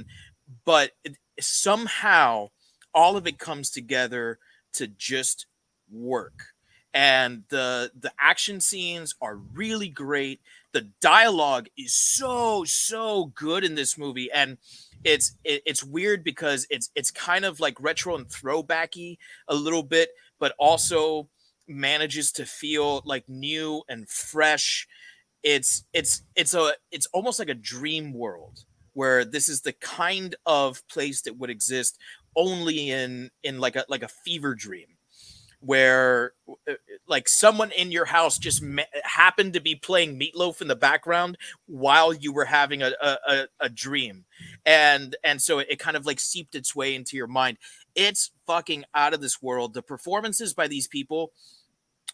but somehow all of it comes together to just work. And the action scenes are really great. The dialogue is so good in this movie, and it's weird because it's kind of like retro and throwbacky a little bit, but also manages to feel like new and fresh. It's almost like a dream world, where this is the kind of place that would exist only in like a fever dream, where like someone in your house just happened to be playing Meatloaf in the background while you were having a dream, and so it kind of like seeped its way into your mind. It's fucking out of this world. The performances by these people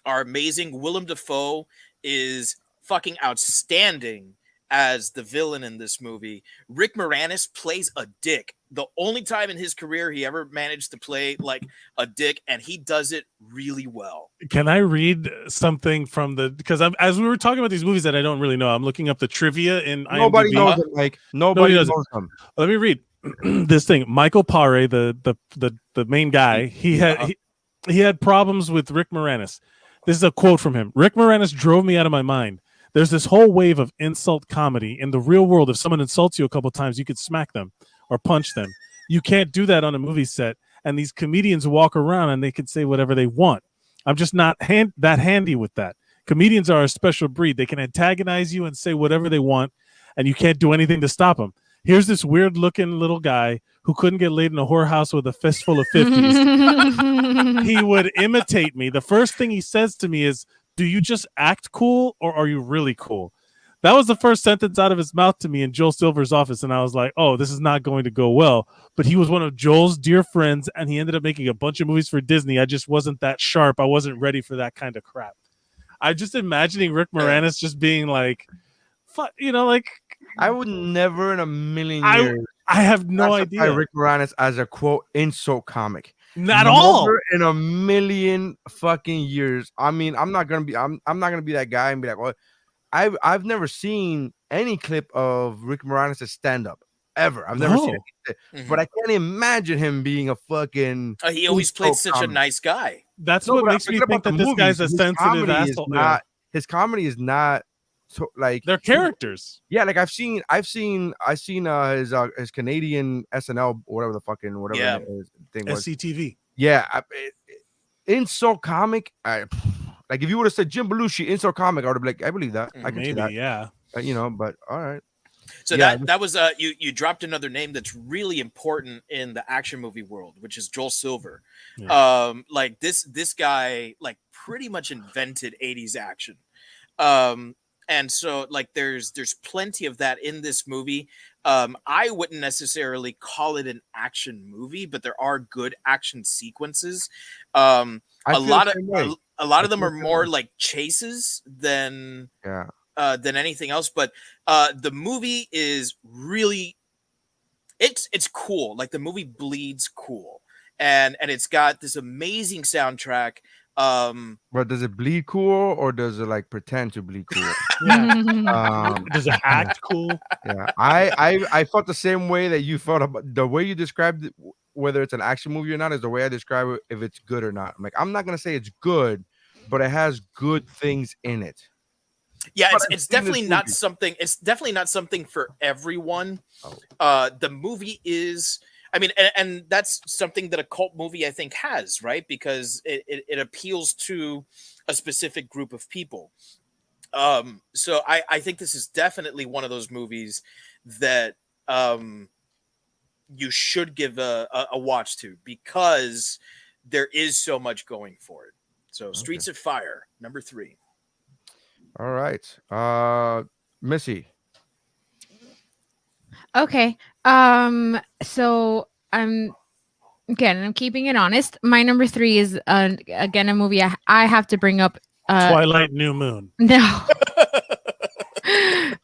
are amazing. Willem Dafoe is fucking outstanding as the villain in this movie. Rick Moranis plays a dick. The only time in his career he ever managed to play like a dick, and he does it really well. Can I read something from because as we were talking about these movies that I don't really know, I'm looking up the trivia in IMDb. Nobody knows them, like nobody knows them. Let me read this thing. Michael Paré, the main guy, he had problems with Rick Moranis. This is a quote from him. Rick Moranis drove me out of my mind. There's this whole wave of insult comedy. In the real world, if someone insults you a couple of times, you could smack them or punch them. You can't do that on a movie set. And these comedians walk around and they can say whatever they want. I'm just not that handy with that. Comedians are a special breed. They can antagonize you and say whatever they want, and you can't do anything to stop them. Here's this weird looking little guy who couldn't get laid in a whorehouse with a fistful of 50s. He would imitate me. The first thing he says to me is, do you just act cool or are you really cool? That was the first sentence out of his mouth to me in Joel Silver's office. And I was like, oh, this is not going to go well. But he was one of Joel's dear friends, and he ended up making a bunch of movies for Disney. I just wasn't that sharp. I wasn't ready for that kind of crap. I'm just imagining Rick Moranis just being like, like... I would never in a million years. I have no idea. Rick Moranis as a quote insult comic. Not all. In a million fucking years. I mean, I'm not gonna be that guy and be like, well, I've never seen any clip of Rick Moranis' stand-up ever. I've never seen it. But I can't imagine him being a fucking. He always played such a nice guy. That's what makes me think that this guy's a sensitive asshole. His comedy is not so like they're characters. Yeah, like I've seen his Canadian SNL or whatever the thing was. SCTV. Yeah, insult comic. Like if you would have said Jim Belushi insult comic, I would have been like, I believe that. I can see that. Yeah. But all right. So that was you dropped another name that's really important in the action movie world, which is Joel Silver. Yeah. Like this guy like pretty much invented 80s action. And so like there's plenty of that in this movie. I wouldn't necessarily call it an action movie, but there are good action sequences. A lot of them are more like chases than anything else. But the movie is really it's cool. Like the movie bleeds cool, and it's got this amazing soundtrack. But does it bleed cool or does it like pretend to bleed cool? Does it act cool? Yeah, I felt the same way that you felt about the way you described it, whether it's an action movie or not, is the way I describe it if it's good or not. I'm like, I'm not gonna say it's good, but it has good things in it. Yeah, it's definitely not something. It's definitely not something for everyone. The movie is. I mean, and that's something that a cult movie I think has, right? Because it appeals to a specific group of people. So I think this is definitely one of those movies that you should give a watch to because there is so much going for it. So Streets of Fire, number 3. All right. Missy. Okay. So I'm keeping it honest. My number 3 is again a movie I have to bring up. Twilight New Moon. No.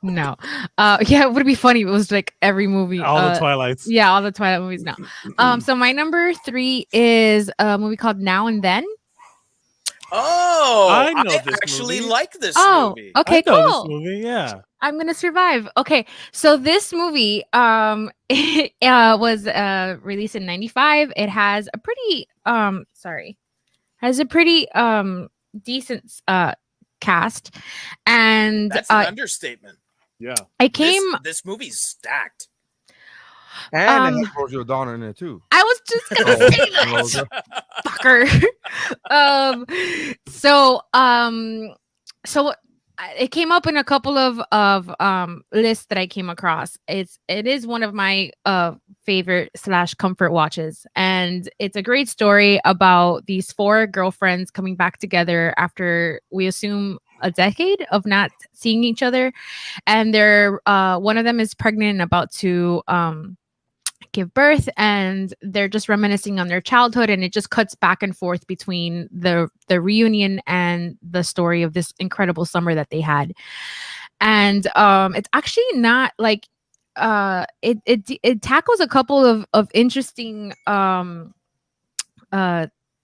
No. Yeah, it would be funny if it was like every movie. All the Twilights. Yeah, all the Twilight movies. No. So my number 3 is a movie called Now and Then. Oh, I know this actually movie. like this movie. Okay, I know cool. This movie, yeah. I'm gonna survive. Okay, so this movie it was released in 95. It has a pretty decent cast, and that's an understatement. Yeah, this movie's stacked. And it has Rosie O'Donnell in it too. I was just gonna say that, fucker. So it came up in a couple of lists that I came across. It is one of my favorite / comfort watches, and it's a great story about these 4 girlfriends coming back together after we assume a decade of not seeing each other, and they're one of them is pregnant and about to give birth, and they're just reminiscing on their childhood, and it just cuts back and forth between the reunion and the story of this incredible summer that they had. And it's actually not like it tackles a couple of interesting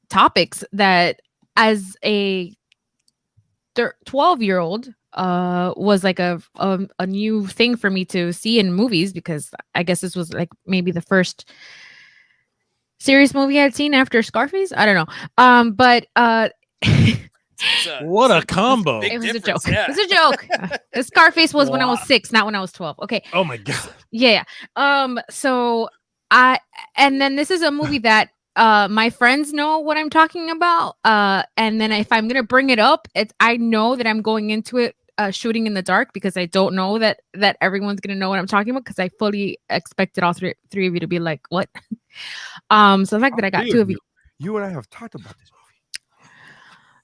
topics that as a 12-year-old was like a new thing for me to see in movies, because I guess this was like maybe the first serious movie I'd seen after Scarface. I don't know. But what a combo. It was a joke. Yeah. It was a joke. Scarface was when I was 6, not when I was 12. Okay. Oh my God. Yeah. So and then this is a movie that my friends know what I'm talking about. And then if I'm gonna bring it up, I know that I'm going into it shooting in the dark because I don't know that everyone's gonna know what I'm talking about because I fully expected all three of you to be like, what? So the fact that I got two of you. You and I have talked about this movie.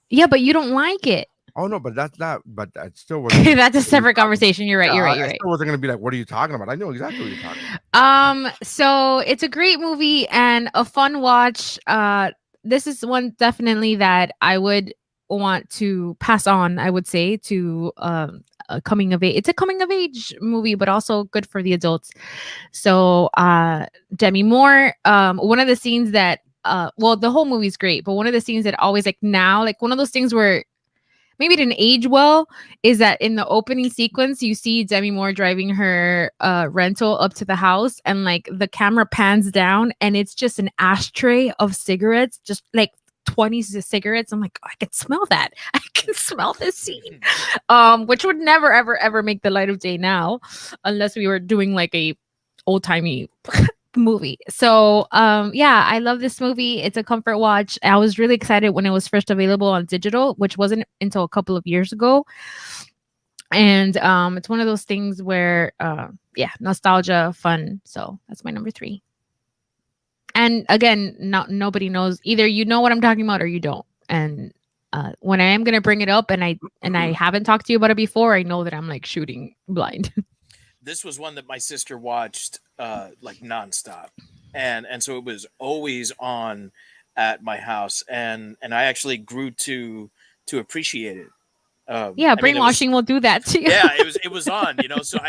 Yeah, but you don't like it. Oh no, but that's not. But that still was. That's a separate conversation. You're right. You're right. I still wasn't gonna be like, what are you talking about? I know exactly what you're talking about. So it's a great movie and a fun watch. This is one definitely that I would want to pass on. I would say to a coming of age. It's a coming of age movie, but also good for the adults. So Demi Moore. One of the scenes that well, the whole movie's great, but one of the scenes that always like now, like one of those things where maybe it didn't age well, is that in the opening sequence, you see Demi Moore driving her rental up to the house and like the camera pans down and it's just an ashtray of cigarettes, just like 20 cigarettes. I'm like, oh, I can smell that. I can smell this scene. Which would never, ever, ever make the light of day now, unless we were doing like a old timey movie. So yeah, I love this movie. It's a comfort watch. I was really excited when it was first available on digital, which wasn't until a couple of years ago. And it's one of those things where yeah, nostalgia, fun. So that's my number 3. And again, nobody knows, either you know what I'm talking about or you don't. And when I am gonna bring it up and I haven't talked to you about it before, I know that I'm like shooting blind. This was one that my sister watched like nonstop, and so it was always on at my house, and I actually grew to appreciate it. Yeah, brainwashing will do that to you. Yeah, it was on, you know. So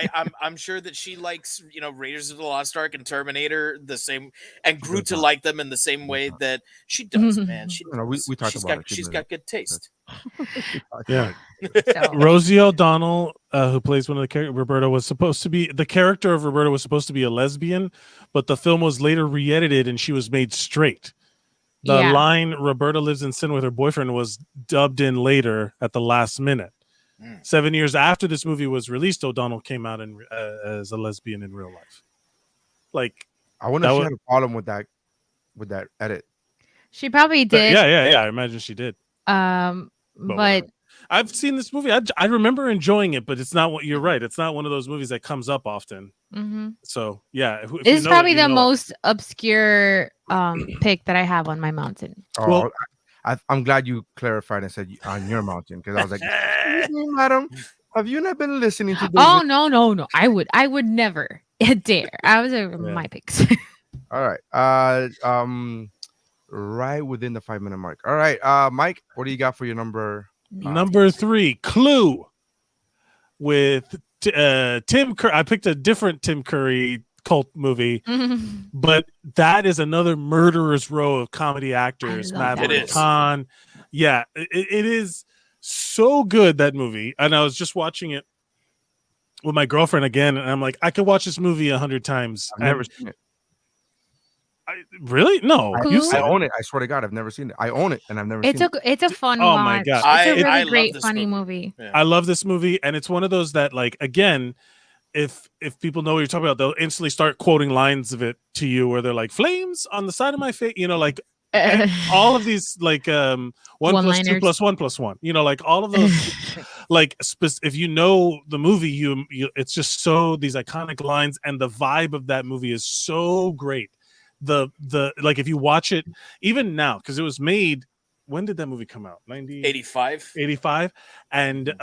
I'm sure that she likes, you know, Raiders of the Lost Ark and Terminator the same, and grew to like them in the same way that she does. Man, she we talked about it. She's got good taste. Yeah. Rosie O'Donnell, who plays one of the characters, Roberta, was supposed to be the character of Roberta was supposed to be a lesbian, but the film was later re-edited and she was made straight. The line "Roberta lives in sin with her boyfriend" was dubbed in later at the last minute. 7 years after this movie was released, O'Donnell came out as a lesbian in real life. Like, I wonder if she had a problem with that edit. She probably did. Yeah. I imagine she did. But I've seen this movie. I remember enjoying it, but it's not what you're right. It's not one of those movies that comes up often. Mm-hmm. So yeah, it's probably the most obscure pick that I have on my mountain. Oh, well, I'm glad you clarified and said on your mountain, because I was like, madam, have you not been listening to this? Oh no. I would never dare. I was my picks. All right. Right within the 5-minute mark. All right. Mike, what do you got for your number 3? Clue with Tim Curry. I picked a different Tim Curry cult movie, but that is another murderer's row of comedy actors. Madeline Kahn. Yeah, it is so good, that movie. And I was just watching it with my girlfriend again, and I'm like, I could watch this movie 100 times. I've never seen it. Really? No. I own it. I swear to God, I've never seen it. I own it, and I've never seen it. It's a fun watch. Oh my God. It's a really great, funny movie. Yeah. I love this movie, and it's one of those that, like, again, if people know what you're talking about, they'll instantly start quoting lines of it to you where they're like, flames on the side of my face, you know, like all of these, like 1 + 2 + 1 + 1, you know, like all of those like if you know the movie, you it's just so, these iconic lines, and the vibe of that movie is so great. The like, if you watch it even now, because it was made, when did that movie come out? 85. And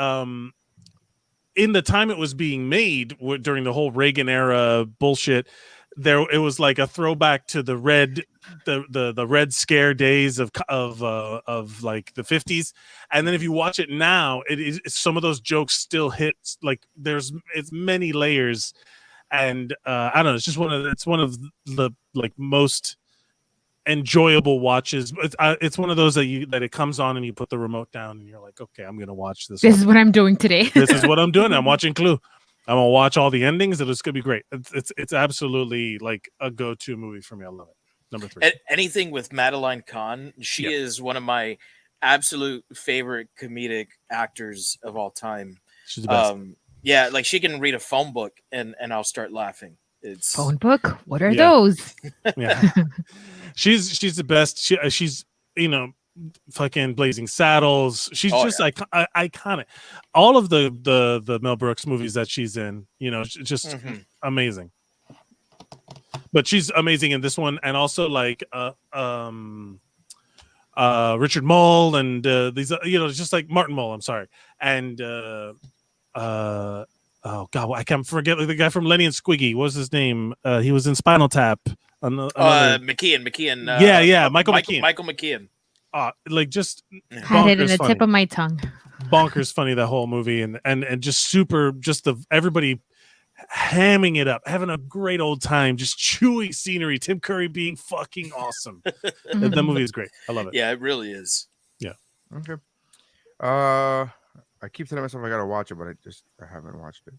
in the time it was being made, during the whole Reagan era bullshit, it was like a throwback to the red scare days of like the 50s. And then if you watch it now, some of those jokes still hit. Like, it's many layers. And I don't know, it's one of the like most enjoyable watches. It's one of those that it comes on and you put the remote down and you're like, okay, I'm gonna watch this. This is what I'm doing today. This is what I'm doing. I'm watching Clue. I'm gonna watch all the endings, and it's gonna be great. It's absolutely like a go-to movie for me. I love it. Number 3. Anything with Madeline Kahn. She is one of my absolute favorite comedic actors of all time. She's the best. Yeah, like she can read a phone book and I'll start laughing. It's phone book. What are those? Yeah, she's the best. She's, you know, fucking Blazing Saddles. She's just iconic. All of the Mel Brooks movies that she's in, just amazing. But she's amazing in this one, and also like Richard Mull and these, just like Martin Mull. I'm sorry, and oh god, I can't forget the guy from Lenny and Squiggy. What was his name? He was in Spinal Tap. McKean. Michael McKean. Michael McKean. Like just had it in the tip of my tongue. Bonkers funny, that whole movie, and just super, just everybody hamming it up, having a great old time, just chewing scenery. Tim Curry being fucking awesome. That movie is great. I love it. Yeah, it really is. Yeah. Okay. I keep telling myself I gotta watch it, but I haven't watched it.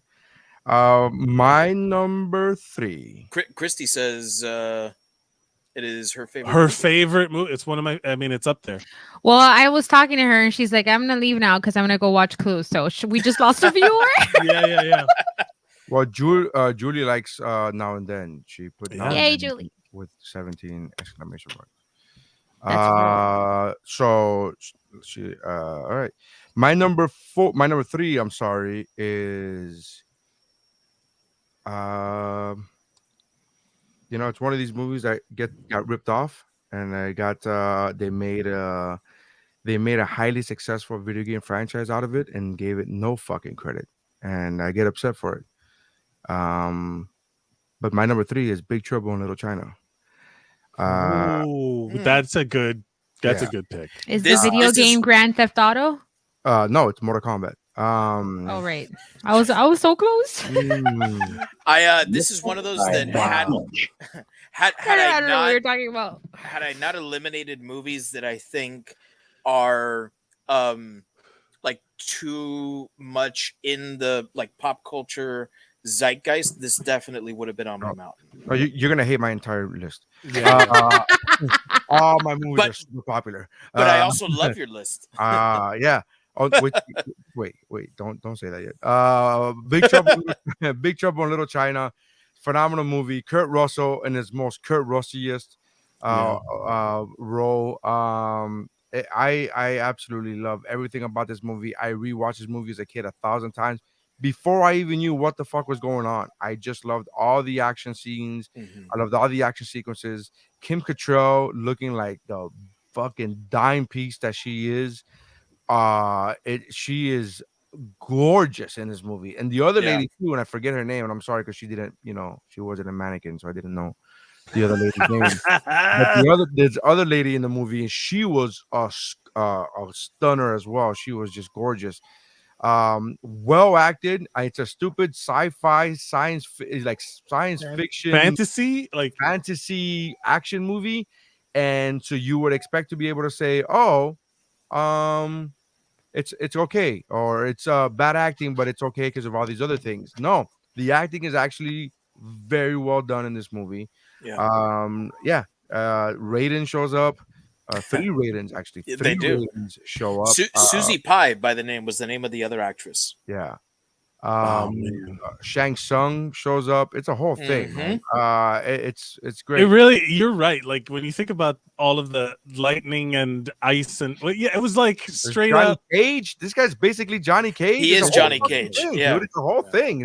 My number 3. Christy says it is her favorite. Her favorite movie. It's one of my. I mean, it's up there. Well, I was talking to her and she's like, "I'm gonna leave now because I'm gonna go watch Clue." So we just lost a viewer. Yeah. Well, Julie likes Now and Then. She put Now and Yay, Then Julie with 17 exclamation marks. That's So she all right. My number 3, I'm sorry, is it's one of these movies that got ripped off, and they made a highly successful video game franchise out of it and gave it no fucking credit, and I get upset for it. But my number 3 is Big Trouble in Little China. That's a good pick. Is the video game Grand Theft Auto? No, it's Mortal Kombat. Oh right, I was so close. This is one of those that had I don't know what you're talking about. Had I not eliminated movies that I think are like too much in the like pop culture zeitgeist, this definitely would have been on my mountain. Oh, you're gonna hate my entire list. Yeah. All my movies are super popular, but I also love your list. Yeah. Oh, wait, don't say that yet. Big Trouble in Little China, phenomenal movie. Kurt Russell in his most Kurt Russell-iest role. I absolutely love everything about this movie. I rewatched this movie as a kid 1,000 times before I even knew what the fuck was going on. I just loved all the action scenes. I loved all the action sequences. Kim Cattrall looking like the fucking dime piece that she is. She is gorgeous in this movie, and the other lady too, and I forget her name, and I'm sorry because she didn't, she wasn't a mannequin, so I didn't know the other lady's name. But there's other lady in the movie, and she was a stunner as well. She was just gorgeous. Well acted. It's a stupid sci-fi science fiction fantasy action movie, and so you would expect to be able to say, it's okay, or it's bad acting, but it's okay because of all these other things. No, the acting is actually very well done in this movie. Raiden shows up. 3 Raidens actually. 3 they do. Raidens show up. Susie Pie was the name of the other actress. Yeah. Shang Tsung shows up. It's a whole thing. It's great. It really, you're right. Like when you think about all of the lightning and ice and it was like straight Johnny up Cage. This guy's basically Johnny Cage. He is Johnny Cage. Dude, it's a whole thing.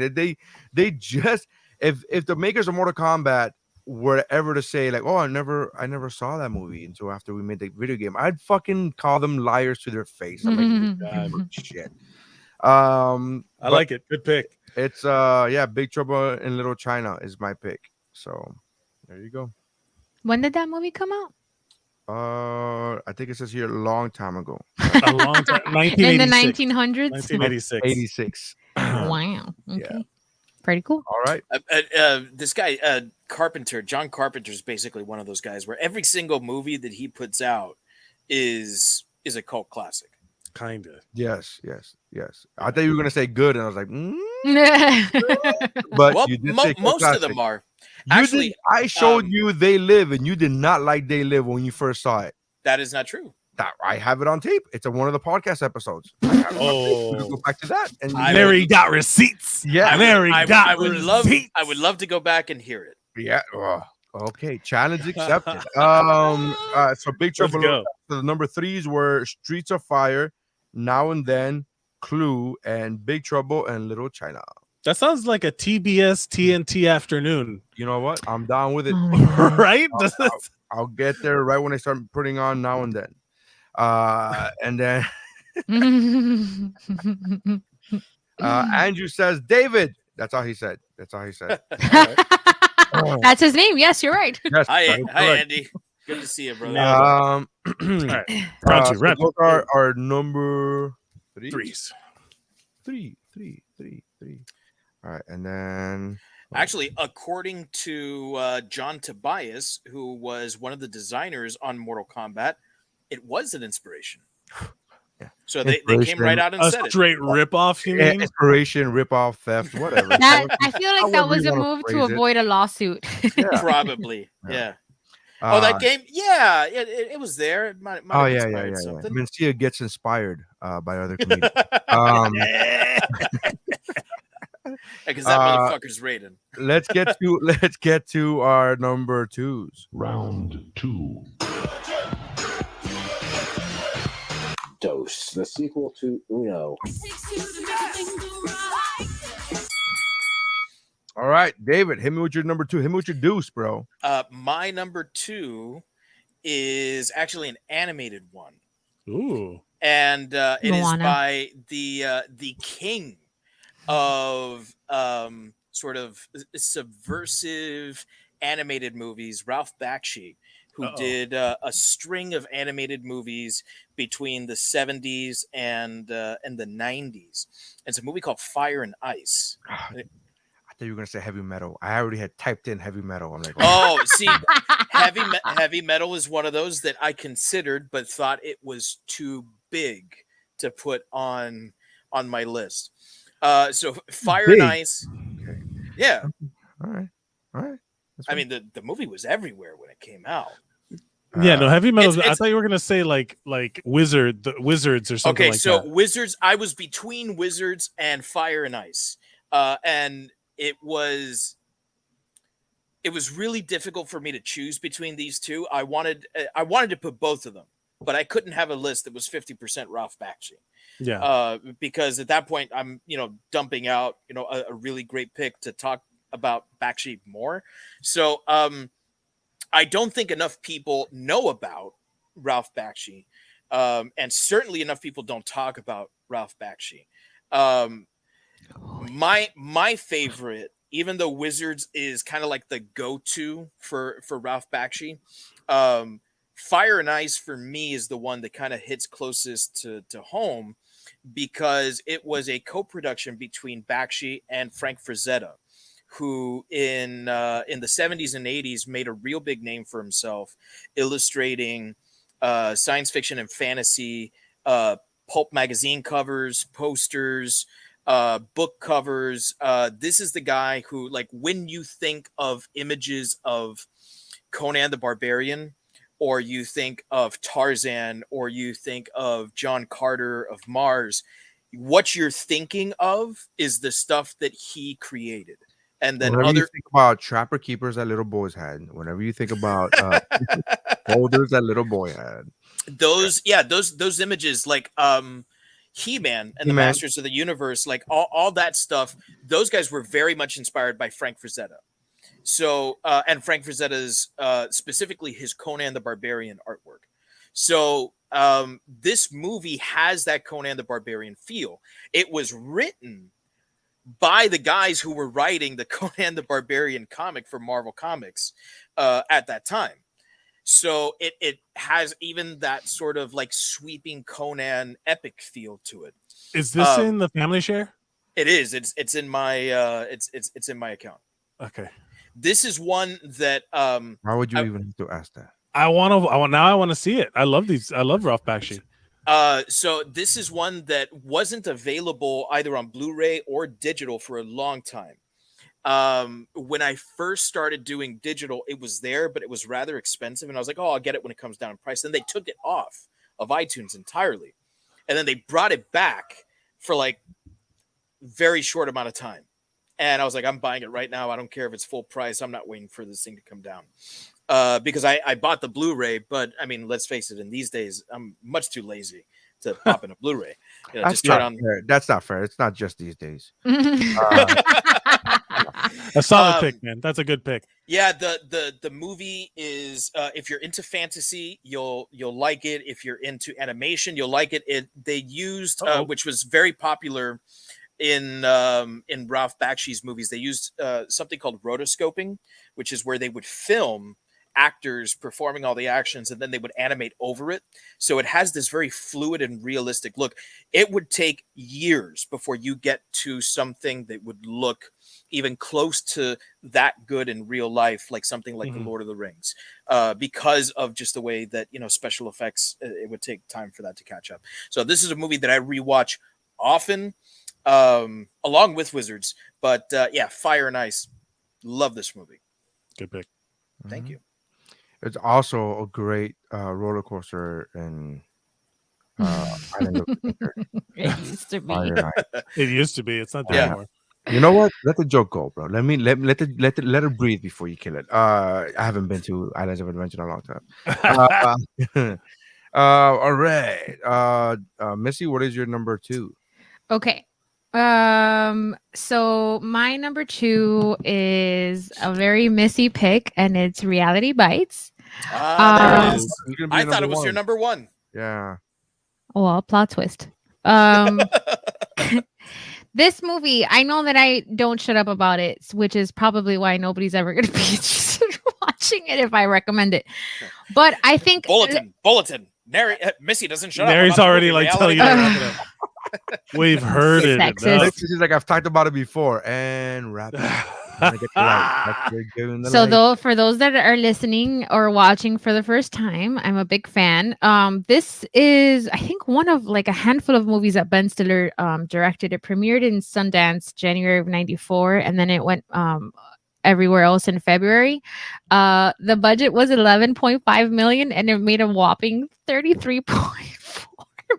They just if the makers of Mortal Kombat were ever to say like, I never saw that movie until after we made the video game, I'd fucking call them liars to their face. I'm like, shit. I like it. Good pick. It's Big Trouble in Little China is my pick. So there you go. When did that movie come out? I think it says here a long time ago. A long time. 1986. In the 1900s. 1986. 86. Wow. Okay. Yeah. Pretty cool. All right. This guy, Carpenter, John Carpenter is basically one of those guys where every single movie that he puts out is a cult classic. Kind of. Yes. I thought you were gonna say good, and I was like, but you did say most classic. of them are. Actually, I showed you They Live, and you did not like They Live when you first saw it. That is not true. I have it on tape. It's one of the podcast episodes. We can go back to that. And Mary got receipts. Yeah, Mary got I would love to go back and hear it. Yeah. Okay. Challenge accepted. So Big Trouble. So the number 3s were Streets of Fire, Now and Then, Clue, and Big Trouble and Little China. That sounds like a TBS TNT afternoon. You know what? I'm down with it. Oh my God. Right? I'll get there right when I start putting on Now and Then. And then Andrew says, David. That's all he said. That's his name. Yes, you're right. Yes, Hi, that is hi, correct. Andy. Good to see you, brother. All right. Round two. So Round those two. are our number 3s. Threes. Three. All right, and then Actually, according to John Tobias, who was one of the designers on Mortal Kombat, it was an inspiration. Yeah. So they came right out and A said it. straight rip-off, you mean? inspiration, rip-off, theft, whatever. I feel like that However was you a wanna move to phrase it. avoid a lawsuit. Yeah. Probably, Yeah. yeah. Oh, that game, yeah, it was there. It might have yeah. inspired something. Mencia gets inspired by other comedians. Because that motherfucker's rated. let's get to our number 2s. Round 2. Dose, the sequel to Uno. All right, David, hit me with your number 2. Hit me with your deuce, bro. My number 2 is actually an animated one. Ooh. And it is Moana. by the king of sort of subversive animated movies, Ralph Bakshi, who did a string of animated movies between the 70s and the 90s. It's a movie called Fire and Ice. I thought you were gonna say heavy metal. I already had typed in heavy metal. I'm like, Oh, see, heavy metal is one of those that I considered, but thought it was too big to put on my list. So Fire Big. and Ice, okay. yeah. All right. That's I fine. mean, the movie was everywhere when it came out. Yeah, no, heavy metal. I it's- thought you were gonna say like Wizards or something Okay, like so that. Wizards. I was between Wizards and Fire and Ice, and it was really difficult for me to choose between these two. I wanted to put both of them, but I couldn't have a list that was 50% Ralph Bakshi. Yeah. Because at that point I'm dumping out a really great pick to talk about Bakshi more. So I don't think enough people know about Ralph Bakshi, and certainly enough people don't talk about Ralph Bakshi. My favorite, even though Wizards is kind of like the go-to for Ralph Bakshi, Fire and Ice for me is the one that kind of hits closest to home, because it was a co-production between Bakshi and Frank Frazetta, who in the 70s and 80s made a real big name for himself, illustrating science fiction and fantasy, pulp magazine covers, posters, book covers. This is the guy who, like, when you think of images of Conan the Barbarian, or you think of Tarzan, or you think of John Carter of Mars, what you're thinking of is the stuff that he created. And then whenever you think about Trapper Keepers that little boys had, whenever you think about folders that little boy had, those images, like He-Man and the Masters of the Universe, like all that stuff, those guys were very much inspired by Frank Frazetta. So and Frank Frazetta's specifically his Conan the Barbarian artwork. So this movie has that Conan the Barbarian feel. It was written by the guys who were writing the Conan the Barbarian comic for Marvel Comics at that time. So it has even that sort of like sweeping Conan epic feel to it. Is this in the family share? It is. It's in my it's in my account. Okay. This is one that why would you even have to ask that? I want to see it. I love these. I love Ralph Bakshi. So this is one that wasn't available either on Blu-ray or digital for a long time. When I first started doing digital, it was there, but it was rather expensive, and I was like, "Oh, I'll get it when it comes down in price." Then they took it off of iTunes entirely, and then they brought it back for like very short amount of time. And I was like, I'm buying it right now. I don't care if it's full price. I'm not waiting for this thing to come down. because I bought the Blu-ray, but I mean, let's face it, in these days, I'm much too lazy to pop in a Blu-ray. You know, That's just turn not on. fair. That's not fair. It's not just these days. A solid pick, man. That's a good pick. Yeah, the movie is if you're into fantasy, you'll like it. If you're into animation, you'll like it. They used which was very popular in Ralph Bakshi's movies. They used something called rotoscoping, which is where they would film actors performing all the actions and then they would animate over it. So it has this very fluid and realistic look. It would take years before you get to something that would look even close to that good in real life, like something like The Lord of the Rings, because of just the way that, you know, special effects, it would take time for that to catch up. So this is a movie that I rewatch often, along with Wizards, but yeah, Fire and Ice. Love this movie. Good pick. Thank you. It's also a great roller coaster and Island of Adventure. It used to be. Fire and Ice. It used to be. It's not there anymore. You know what? Let the joke go, bro. Let it breathe before you kill it. I haven't been to Islands of Adventure in a long time. All right. Missy, what is your number 2? Okay. So my number 2 is a very Missy pick, and it's Reality Bites. There it is. I thought it was your number 1. Yeah. Well, plot twist. This movie, I know that I don't shut up about it, which is probably why nobody's ever going to be interested in watching it if I recommend it. But I think Bulletin. Missy doesn't shut Mary's up. already like telling you. We've heard it. This is like I've talked about it before and wrap it. For those that are listening or watching for the first time, I'm a big fan. This is, I think, one of like a handful of movies that Ben Stiller directed. It premiered in Sundance January of '94, and then it went everywhere else in February. The budget was $11.5 million, and it made a whopping $33.4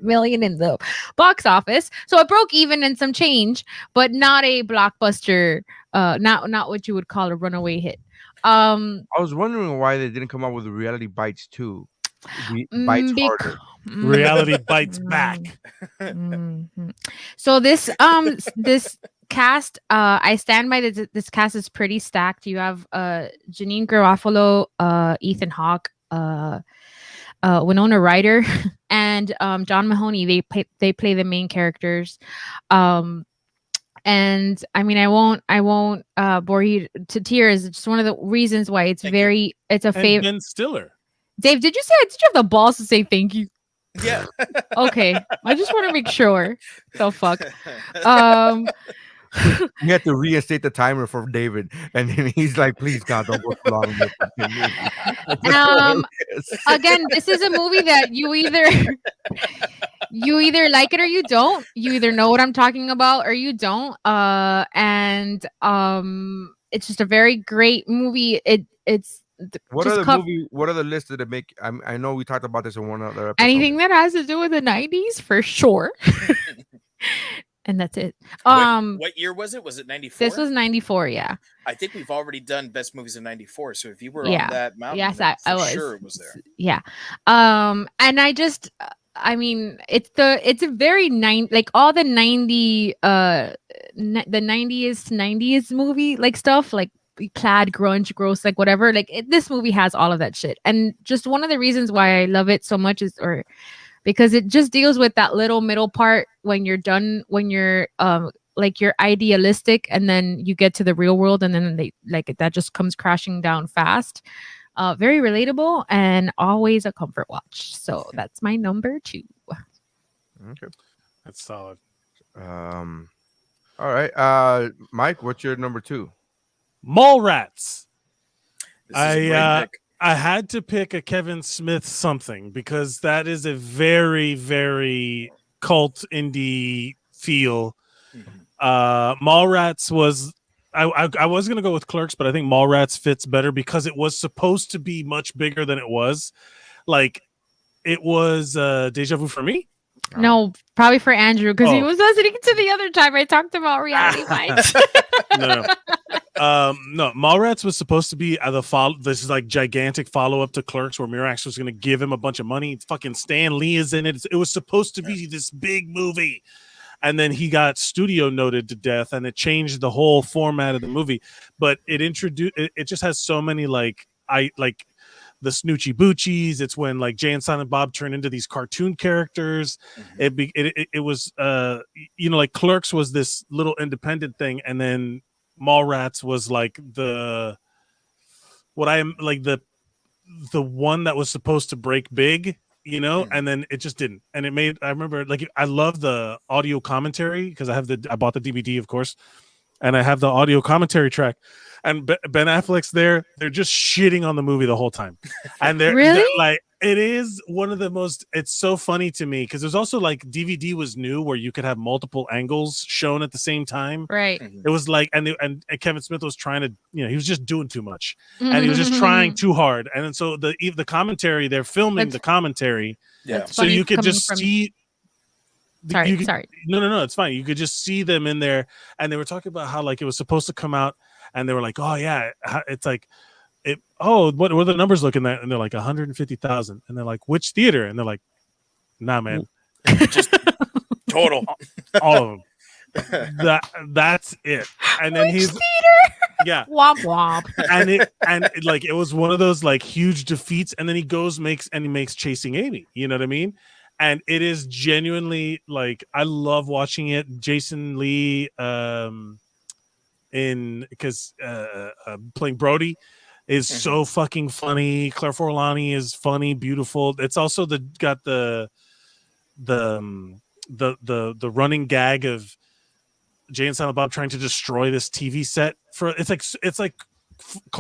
million in the box office. So it broke even and some change, but not a blockbuster. Not what you would call a runaway hit. I was wondering why they didn't come up with the Reality Bites too. Bites harder. Reality Bites back. So this this cast, I stand by this cast is pretty stacked. You have Janine Garofalo, Ethan Hawke, Winona Ryder, and John Mahoney. They play the main characters. And I mean, I won't bore you to tears. It's just one of the reasons why it's it's a favorite. Ben Stiller. Dave, did you have the balls to say thank you? Yeah. Okay. I just want to make sure. The fuck. You have to reinstate the timer for David, and then he's like, "Please, God, don't go too long." Again, this is a movie that you either like it or you don't. You either know what I'm talking about or you don't. And it's just a very great movie. What are the lists that make? I know we talked about this in one other episode. Anything that has to do with the 90s for sure. And that's it. What year was it? Was it 94? This was 94, yeah. I think we've already done best movies in 94. So if you were on that mountain, yes, I was. Sure it was there. Yeah. And I mean, it's a very like all the 90s movie like stuff, like plaid, grunge, gross, like whatever. Like this movie has all of that shit. And just one of the reasons why I love it so much is because it just deals with that little middle part when you're done, when you're like you're idealistic and then you get to the real world and then that just comes crashing down fast. Very relatable and always a comfort watch. So that's my number 2. Okay. That's solid. All right. Mike, what's your number 2? Mallrats. I had to pick a Kevin Smith something because that is a very, very cult indie feel. Mallrats was I was gonna go with Clerks, but I think Mallrats fits better because it was supposed to be much bigger than it was. Like it was deja vu for me. No, probably for Andrew because he was listening to the other time I talked about Reality Bites. No. No, Mallrats was supposed to be this is like gigantic follow up to Clerks, where Miramax was going to give him a bunch of money. Fucking Stan Lee is in it. It was supposed to be this big movie, and then he got studio noted to death, and it changed the whole format of the movie. But it just has so many like the Snoochie Boochies. It's when like Jay and Silent Bob turn into these cartoon characters. It was like Clerks was this little independent thing, and then Mallrats was like the one that was supposed to break big, and then it just didn't. And I remember like I love the audio commentary because I bought the DVD, of course, and I have the audio commentary track. And Ben Affleck's there. They're just shitting on the movie the whole time. And they're like, it is one of the most, it's so funny to me because there's also like DVD was new where you could have multiple angles shown at the same time. Right. It was like, and Kevin Smith was trying to, he was just doing too much and he was just trying too hard. And then so the commentary, they're filming the commentary. Yeah. So you could just see. Sorry. No, it's fine. You could just see them in there. And they were talking about how like it was supposed to come out. And they were like, oh, yeah, it's like, what are the numbers looking at? And they're like 150,000. And they're like, which theater? And they're like, nah, man. Just total. All of them. That's it. And then which he's theater? Yeah. Womp womp. And it was one of those like huge defeats. And then he makes Chasing Amy. You know what I mean? And it is genuinely like, I love watching it. Jason Lee, playing Brody is so fucking funny. Claire Forlani is funny, beautiful. It's also got the running gag of Jay and Silent Bob trying to destroy this TV set for it's like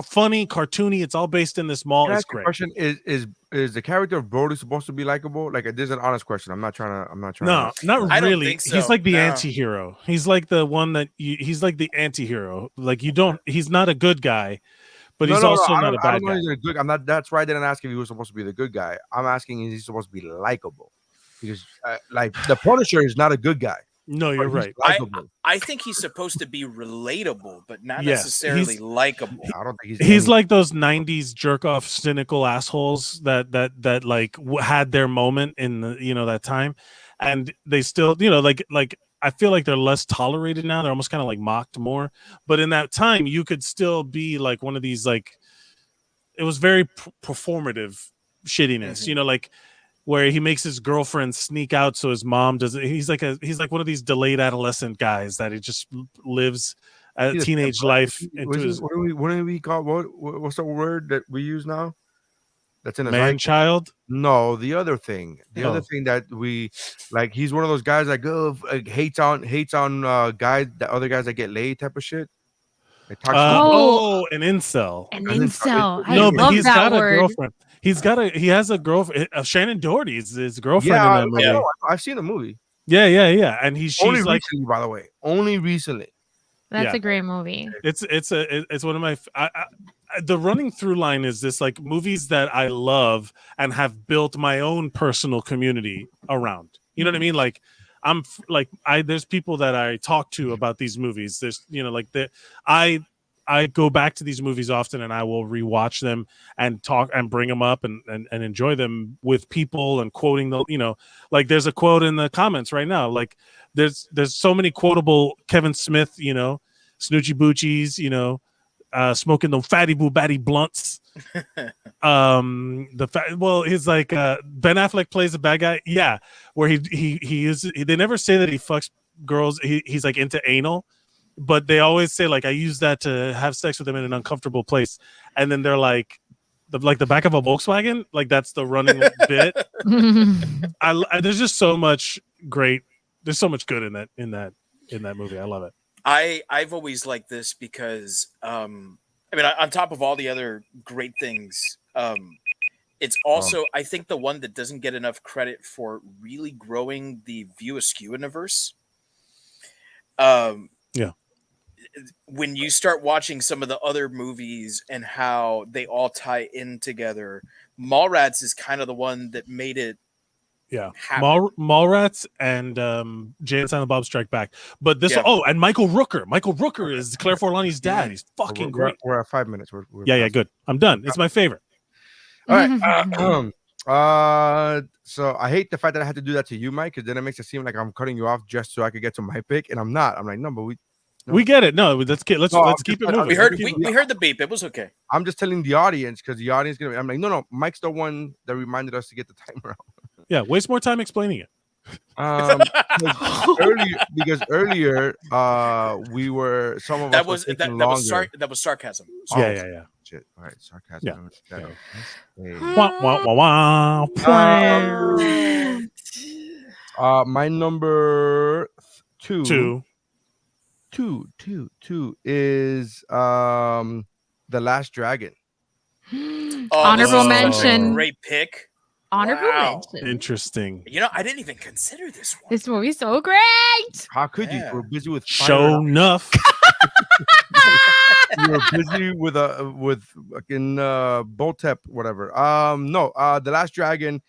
funny, cartoony. It's all based in this mall. It's great. Question is the character of Brody supposed to be likable? Like, this is an honest question. I'm not trying to. No, not I don't really. think so. He's like the No. anti-hero. He's like the one that he's like the anti-hero. Like he's not a good guy, but he's also not a bad guy. That's why I didn't ask if he was supposed to be the good guy. I'm asking, is he supposed to be likable? Because like the Punisher is not a good guy. No, you're right. I think he's supposed to be relatable, but not Yes, necessarily likable. I don't think He's like those 90s jerk off cynical assholes that like had their moment in the, that time, and they still, like I feel like they're less tolerated now. They're almost kind of like mocked more, but in that time you could still be like one of these, like it was very performative shittiness, like where he makes his girlfriend sneak out so his mom doesn't. He's like one of these delayed adolescent guys that he just lives a teenage life into his. What do we call what's the word that we use now? That's in his man child. No, the other thing. Other thing that we like. He's one of those guys that hates on guys, the other guys that get laid type of shit. An incel. An incel. I No, love but he's that got word. a girlfriend. He has a girlfriend. Shannon Doherty is his girlfriend in that movie. Yeah, I've seen the movie. Yeah. And she's only like, recently, by the way, only recently. That's a great movie. It's one of my. The running through line is this, like movies that I love and have built my own personal community around. You know what I mean? Like there's people that I talk to about these movies. There's I go back to these movies often, and I will rewatch them and talk and bring them up and enjoy them with people and quoting the, like there's a quote in the comments right now. Like there's so many quotable Kevin Smith, Snoochie Boochies, smoking the fatty boo batty blunts. He's like Ben Affleck plays a bad guy. Yeah. Where he is, they never say that he fucks girls. He's like into anal. But they always say, like, I use that to have sex with them in an uncomfortable place. And then they're like the back of a Volkswagen. Like, that's the running bit. There's just so much great. There's so much good in that movie. I love it. I've always liked this because, on top of all the other great things, it's also, I think, the one that doesn't get enough credit for really growing the View Askew universe. Yeah. When you start watching some of the other movies and how they all tie in together, Mallrats is kind of the one that made it Yeah, happen. Mallrats and Jay and Silent Bob Strike Back. But this, and Michael Rooker. Michael Rooker is Claire Forlani's dad. He's fucking great. We're at 5 minutes. We're Yeah, good. I'm done. It's my favorite. All right. So I hate the fact that I had to do that to you, Mike, because then it makes it seem like I'm cutting you off just so I could get to my pick, and I'm not. I'm like, no, but we get it. No, let's keep it moving. We heard the beep. It was okay. I'm just telling the audience because the audience gonna. I'm like, no, Mike's the one that reminded us to get the timer out. Yeah, waste more time explaining it. Earlier, we were some of us were taking longer. That was sarcasm. Yeah. Shit. All right, sarcasm. My number two is The Last Dragon. Honorable mention. Great pick. Honorable mention. Interesting. You know, I didn't even consider this one. This movie's so great. How could you? We're busy with show enough. You were busy with fucking Botep, whatever. The Last Dragon.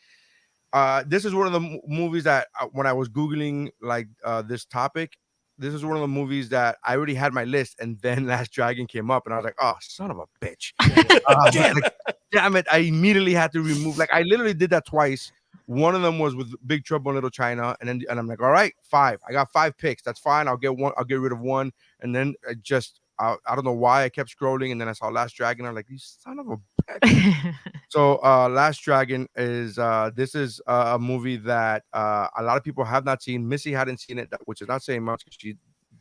This is one of the movies that when I was googling this topic, this is one of the movies that I already had my list, and then Last Dragon came up, and I was like, "Oh, son of a bitch!" Damn it! I immediately had to remove. I literally did that twice. One of them was with Big Trouble in Little China, and I'm like, "All right, 5. I got 5 picks. That's fine. I'll get one. I'll get rid of one." And then I don't know why I kept scrolling, and then I saw Last Dragon. I'm like, "You son of a bitch!" So, Last Dragon is this is a movie that a lot of people have not seen. Missy hadn't seen it, which is not saying much because she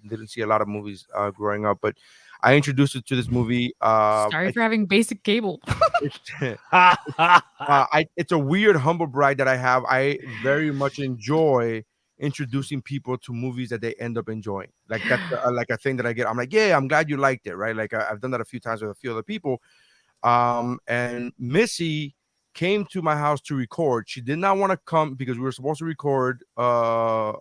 didn't see a lot of movies growing up. But I introduced her to this movie. Sorry for having basic cable. It's a weird humble brag that I have. I very much enjoy introducing people to movies that they end up enjoying. Like that's like a thing that I get. I'm like, yeah, I'm glad you liked it, right? Like I've done that a few times with a few other people. And Missy came to my house to record. She did not want to come because we were supposed to record a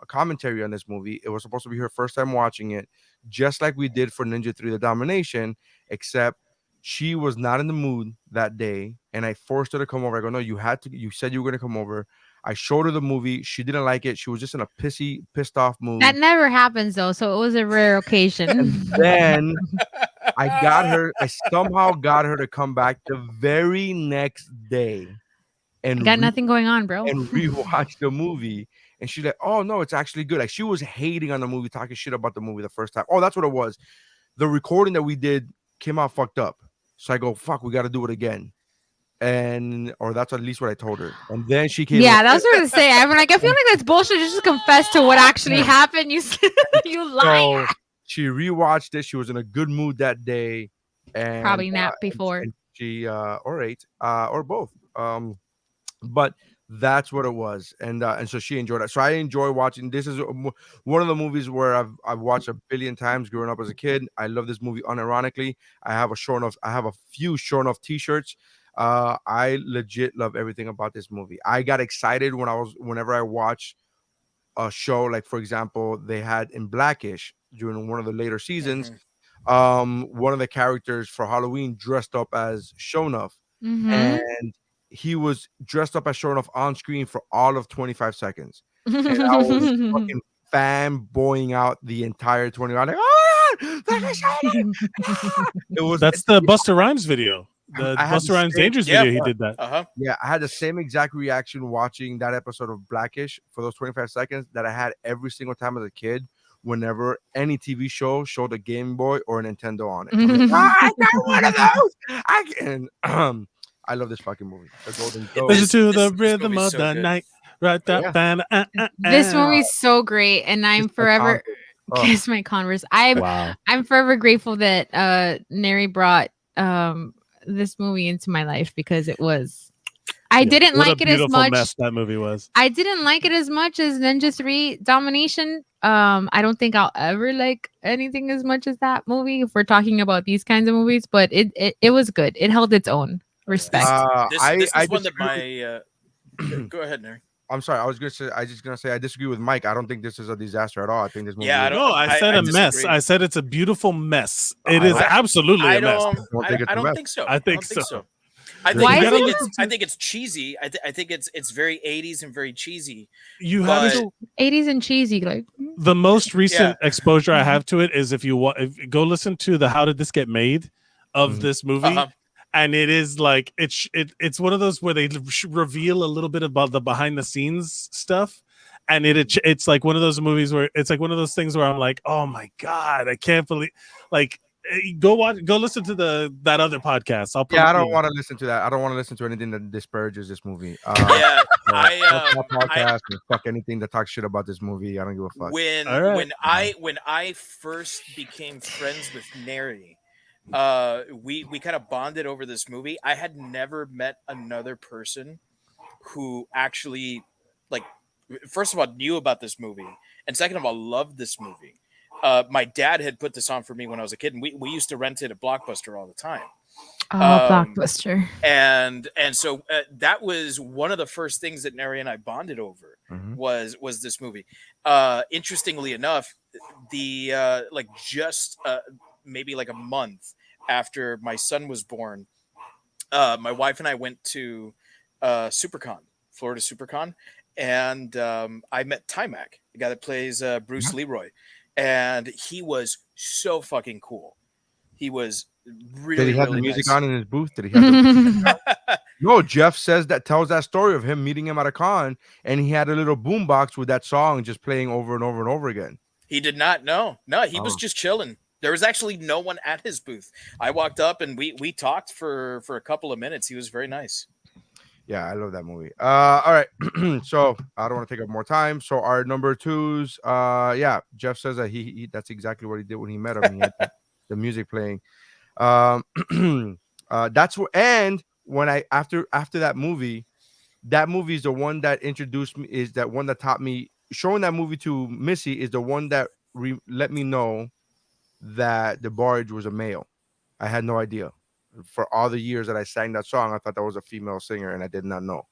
commentary on this movie. It was supposed to be her first time watching it, just like we did for Ninja 3 The Domination, except she was not in the mood that day, and I forced her to come over. I go, no, you said you were going to come over. I showed her the movie. She didn't like it. She was just in a pissed off mood. That never happens though, so it was a rare occasion. And then I somehow got her to come back the very next day and got nothing going on, bro. And rewatch the movie. And she's like, oh no, it's actually good. Like she was hating on the movie, talking shit about the movie the first time. Oh, that's what it was. The recording that we did came out fucked up. So I go, fuck, we got to do it again. Or that's at least what I told her. And then she came. Yeah, that's what I was saying. I'm like, I feel like that's bullshit. Just confess to what actually happened. You liar. So she rewatched it. She was in a good mood that day, and probably napped before. And she or ate or both. But that's what it was, and so she enjoyed it. So I enjoy watching. This is one of the movies where I've watched a billion times growing up as a kid. I love this movie unironically. I have a few Sure Enough t-shirts. I legit love everything about this movie. I got excited whenever I watch a show, like for example, they had in Blackish during one of the later seasons, one of the characters for Halloween dressed up as Shonuff, and he was dressed up as Shonuff on screen for all of 25 seconds. And I was fucking fanboying out the entire 20. I'm like, that's the Busta Rhymes video. The Busta Rhymes Dangerous video, he did that. Yeah, I had the same exact reaction watching that episode of Blackish for those 25 seconds that I had every single time as a kid whenever any TV show showed a Game Boy or a Nintendo on it. I'm like, I got one of those. I love this fucking movie. The Golden Goat. Listen to the rhythm of the night. Right there. This movie's so great, and I'm forever kiss my Converse. I'm forever grateful that Neri brought this movie into my life because it was I didn't like it as much. Mess that movie was. I didn't like it as much as Ninja 3 Domination. I don't think I'll ever like anything as much as that movie if we're talking about these kinds of movies, but it was good. It held its own. Respect. This is one that my go ahead, Neri. I'm sorry. I was just gonna say I disagree with Mike. I don't think this is a disaster at all. I think this movie. Yeah, I said a mess. I said it's a beautiful mess. It is absolutely a mess. I don't think so. I think so. I Why think, is I think it- it's I think it's cheesy. I think it's very 80s and very cheesy. You But- have so 80s and cheesy, like the most recent Yeah. exposure I have to it is if you go listen to the "How Did This Get Made" of this movie, Uh-huh. and it is like it's one of those where they reveal a little bit about the behind the scenes stuff, and it's like one of those movies where it's like one of those things where I'm like, oh my god, I can't believe, like, go listen to that other podcast. I'll I don't want to listen to that. I don't want to listen to anything that disparages this movie. Yeah, fuck podcast and fuck anything that talks shit about this movie. I don't give a fuck. When I first became friends with Neri, we kind of bonded over this movie. I had never met another person who actually, like, first of all, knew about this movie, and second of all, loved this movie. My dad had put this on for me when I was a kid, and we used to rent it at Blockbuster all the time. Blockbuster. And so that was one of the first things that Neri and I bonded over was this movie. Interestingly enough, the just maybe like a month after my son was born, my wife and I went to SuperCon, Florida SuperCon, and I met Timac, the guy that plays Bruce Leroy, and he was so fucking cool. He was really. Did he have really the music nice. on in his booth? Did he have the No, Jeff tells that story of him meeting him at a con, and he had a little boombox with that song just playing over and over and over again. He did not know. No, he was just chilling. There was actually no one at his booth. I walked up and we talked for a couple of minutes. He was very nice. Yeah, I love that movie. All right. So I don't want to take up more time. So our number twos, Jeff says that he that's exactly what he did when he met him. He had the music playing. That's what, and when I after that movie is the one that introduced me, is that one that taught me. Showing that movie to Missy is the one that let me know that the barge was a male. I had no idea. For all the years that I sang that song, I thought that was a female singer, and I did not know.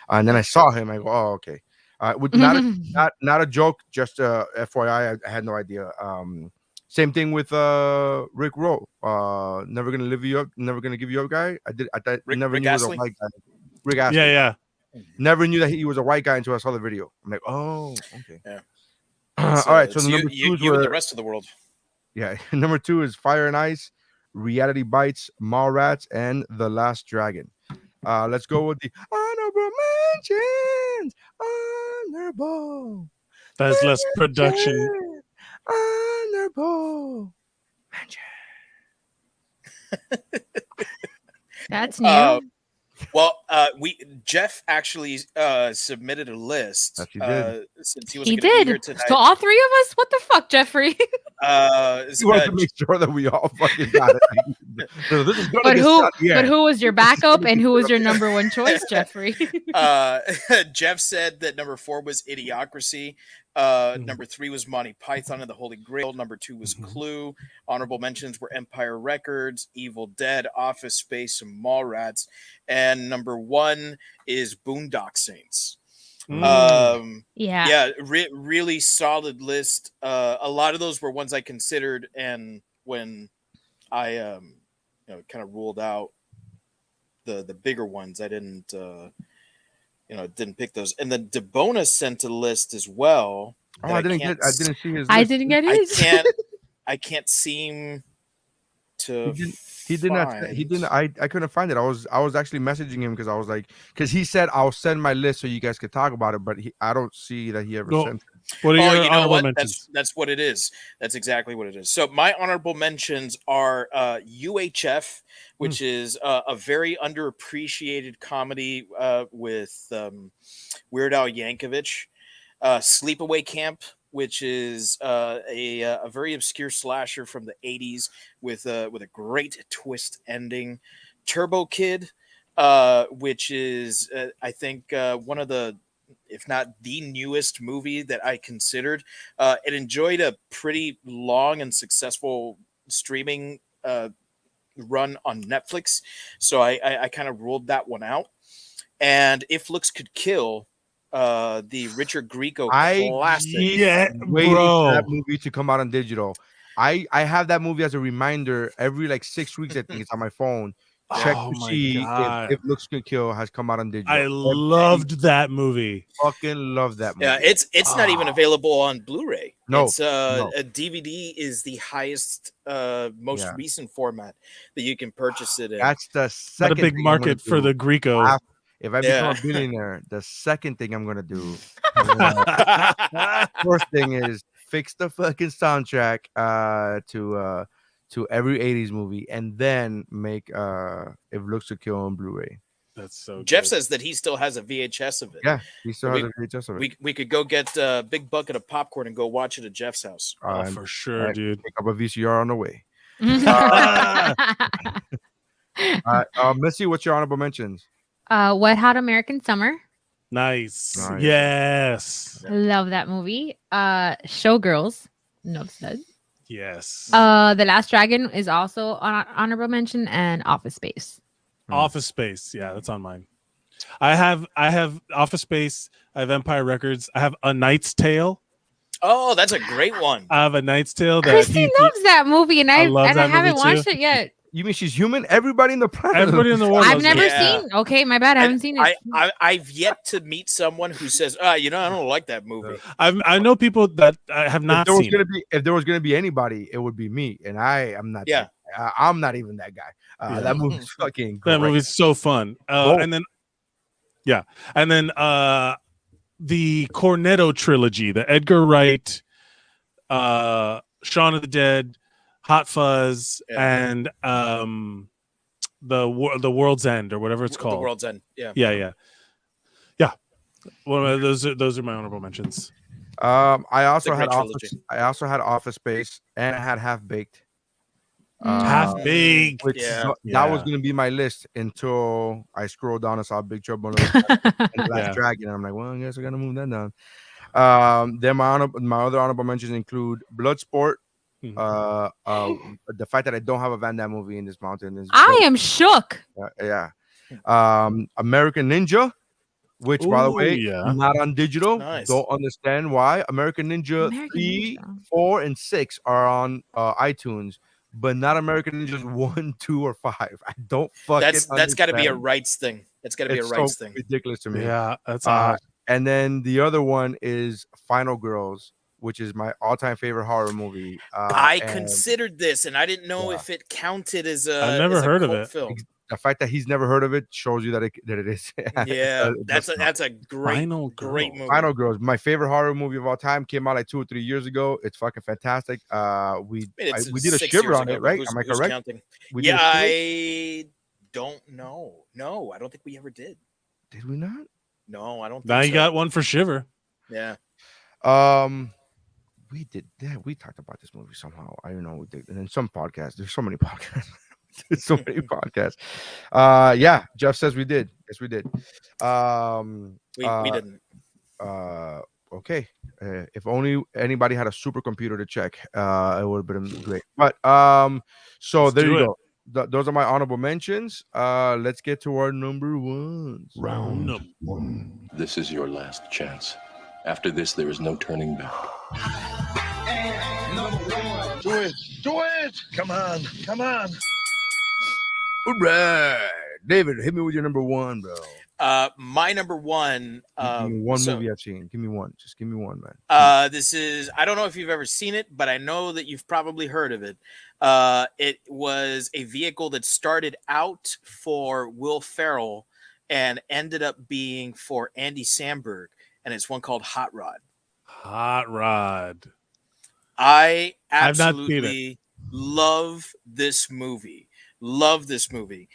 And then I saw him. I go, oh, okay. Not a joke, just FYI. I had no idea. Same thing with Rick Rowe. Never gonna give you up, guy. I thought never knew he was a white guy. Rick Astley. Yeah. Never knew that he was a white guy until I saw the video. I'm like, oh, okay. Yeah. All right. So number you two and the rest of the world. Yeah. Number 2 is Fire and Ice, Reality Bites, Mallrats, and The Last Dragon. Let's go with the honorable mentions. Honorable. That is less production. Honorable mention. That's new. Well, Jeff actually submitted a list. Yes, he did. Since he was He gonna be here did. tonight. So all three of us? What the fuck, Jeffrey? You wanted to make sure that we all fucking got it. So this is gonna But get who? shot, yeah. But who was your backup, and who was your number one choice, Jeffrey? Jeff said that number 4 was Idiocracy. Number 3 was Monty Python and the Holy Grail. Number 2 was Clue. Honorable mentions were Empire Records, Evil Dead, Office Space, and Mallrats. And number 1 is Boondock Saints. Really solid list. A lot of those were ones I considered, and when I kind of ruled out the bigger ones, I didn't didn't pick those. And then DeBona sent a list as well. I didn't see his list. I didn't get his. I can't seem to. He did not. He didn't. I couldn't find it. I was actually messaging him because I was like, because he said I'll send my list so you guys could talk about it, but I don't see that he ever sent it. What are your you know honorable what? mentions? That's what it is. That's exactly what it is. So my honorable mentions are UHF, which is a very underappreciated comedy with Weird Al Yankovic. Sleepaway Camp, which is a very obscure slasher from the 80s with a great twist ending. Turbo Kid, which is I think one of the, if not the newest movie that I considered. It enjoyed a pretty long and successful streaming run on Netflix, so I kind of ruled that one out. And If Looks Could Kill, the Richard Grieco classic. Waiting for that movie to come out on digital. I have that movie as a reminder every like 6 weeks. I think it's on my phone check Oh to my see God. if Looks Could Kill has come out on digital. I loved that movie. Fucking love that movie. Yeah, it's not even available on Blu-ray. No, It's no. a DVD is the highest most recent format that you can purchase it in. That's the Not a second big thing I'm gonna market for do. the Greco. If I Yeah. become a billionaire, the second thing I'm gonna do, first thing is fix the fucking soundtrack to every 80s movie, and then make If Looks Could Kill on Blu-ray. That's so Jeff good. says that he still has a VHS of it. Yeah, he still We- has a VHS of it. We could go get a big bucket of popcorn and go watch it at Jeff's house. Oh, And- for sure, and dude. pick up a VCR on the way. Ah, Missy, what's your honorable mentions? Wet Hot American Summer. nice. Nice. Yes. Love that movie. Showgirls. No said. Yes. The Last Dragon is also on honorable mention, and Office Space. Office Space. Yeah, that's on mine. I have Office Space. I have Empire Records. I have A Knight's Tale. Oh, that's a great one. I have A Knight's Tale. That Christy loves that movie, and I love that haven't movie, too. watched it yet. You mean she's human? Everybody in the planet. Everybody in the world. I've loves never it. Yeah. seen. Okay, my bad. I haven't seen it. I've yet to meet someone who says, I don't like that movie. I know people that have not seen it. If there was gonna be anybody, it would be me, and I am not. Yeah. I'm not even that guy. Yeah. That movie's fucking great. That movie's so fun. And then the Cornetto trilogy, the Edgar Wright, Shaun of the Dead, Hot Fuzz, and the World's End, or whatever it's called. The World's End. Yeah. Yeah. Well, those are my honorable mentions. I also The had great Office Space, and I had Half Baked. Half Baked. Which Yeah. that was gonna be my list until I scrolled down and saw Big Trouble in the Last Dragon. And I'm like, well, I guess I gotta move that down. Then my other honorable mentions include Bloodsport. The fact that I don't have a Van Damme movie in this mountain is I am shook. yeah. American Ninja, which by the Ooh, way, yeah. not on digital. Nice. Don't understand why. American Ninja American 3, Ninja. 4, and 6 are on iTunes, but not American Ninjas 1, 2, or 5. I don't fucking. That's got to be a understand. rights thing. That's got to be a It's rights so thing. ridiculous to me. Yeah, that's odd. And then the other one is Final Girls, which is my all-time favorite horror movie. I and considered this, and I didn't know Yeah. if it counted as a. I've never as a heard of cult it. Film. the fact that he's never heard of it shows you that it is. Yeah, that's That's a great, Final great Girl. movie. Final Girls, my favorite horror movie of all time, came out like 2 or 3 years ago. It's fucking fantastic. We I mean, it's we did a 6 shiver years on ago, it, but right? who's- Am I who's correct? counting? We did Yeah, a shiver? I don't know. No, I don't think we ever did. Did we not? No, I don't. Think Now you so. got one for Shiver. Yeah. We did. Yeah, we talked about this movie somehow. I don't know. We did, and then some podcasts. There's so many podcasts. There's so many podcasts. Yeah, Jeff says we did. Yes, we did. We didn't. Okay. If only anybody had a supercomputer to check, it would have been great. But so Let's there do you it. go. Those are my honorable mentions. Let's get to our number ones. Round one. This is your last chance. After this, there is no turning back. Do it. Do it. Come on. Come on. All right, David, hit me with your number one, bro. My number one. Give me one so, movie I've seen. Give me one. Just give me one, man. This is. I don't know if you've ever seen it, but I know that you've probably heard of it. It was a vehicle that started out for Will Ferrell and ended up being for Andy Samberg, and it's one called Hot Rod. Hot Rod. I I've not seen absolutely love this movie. Love this movie.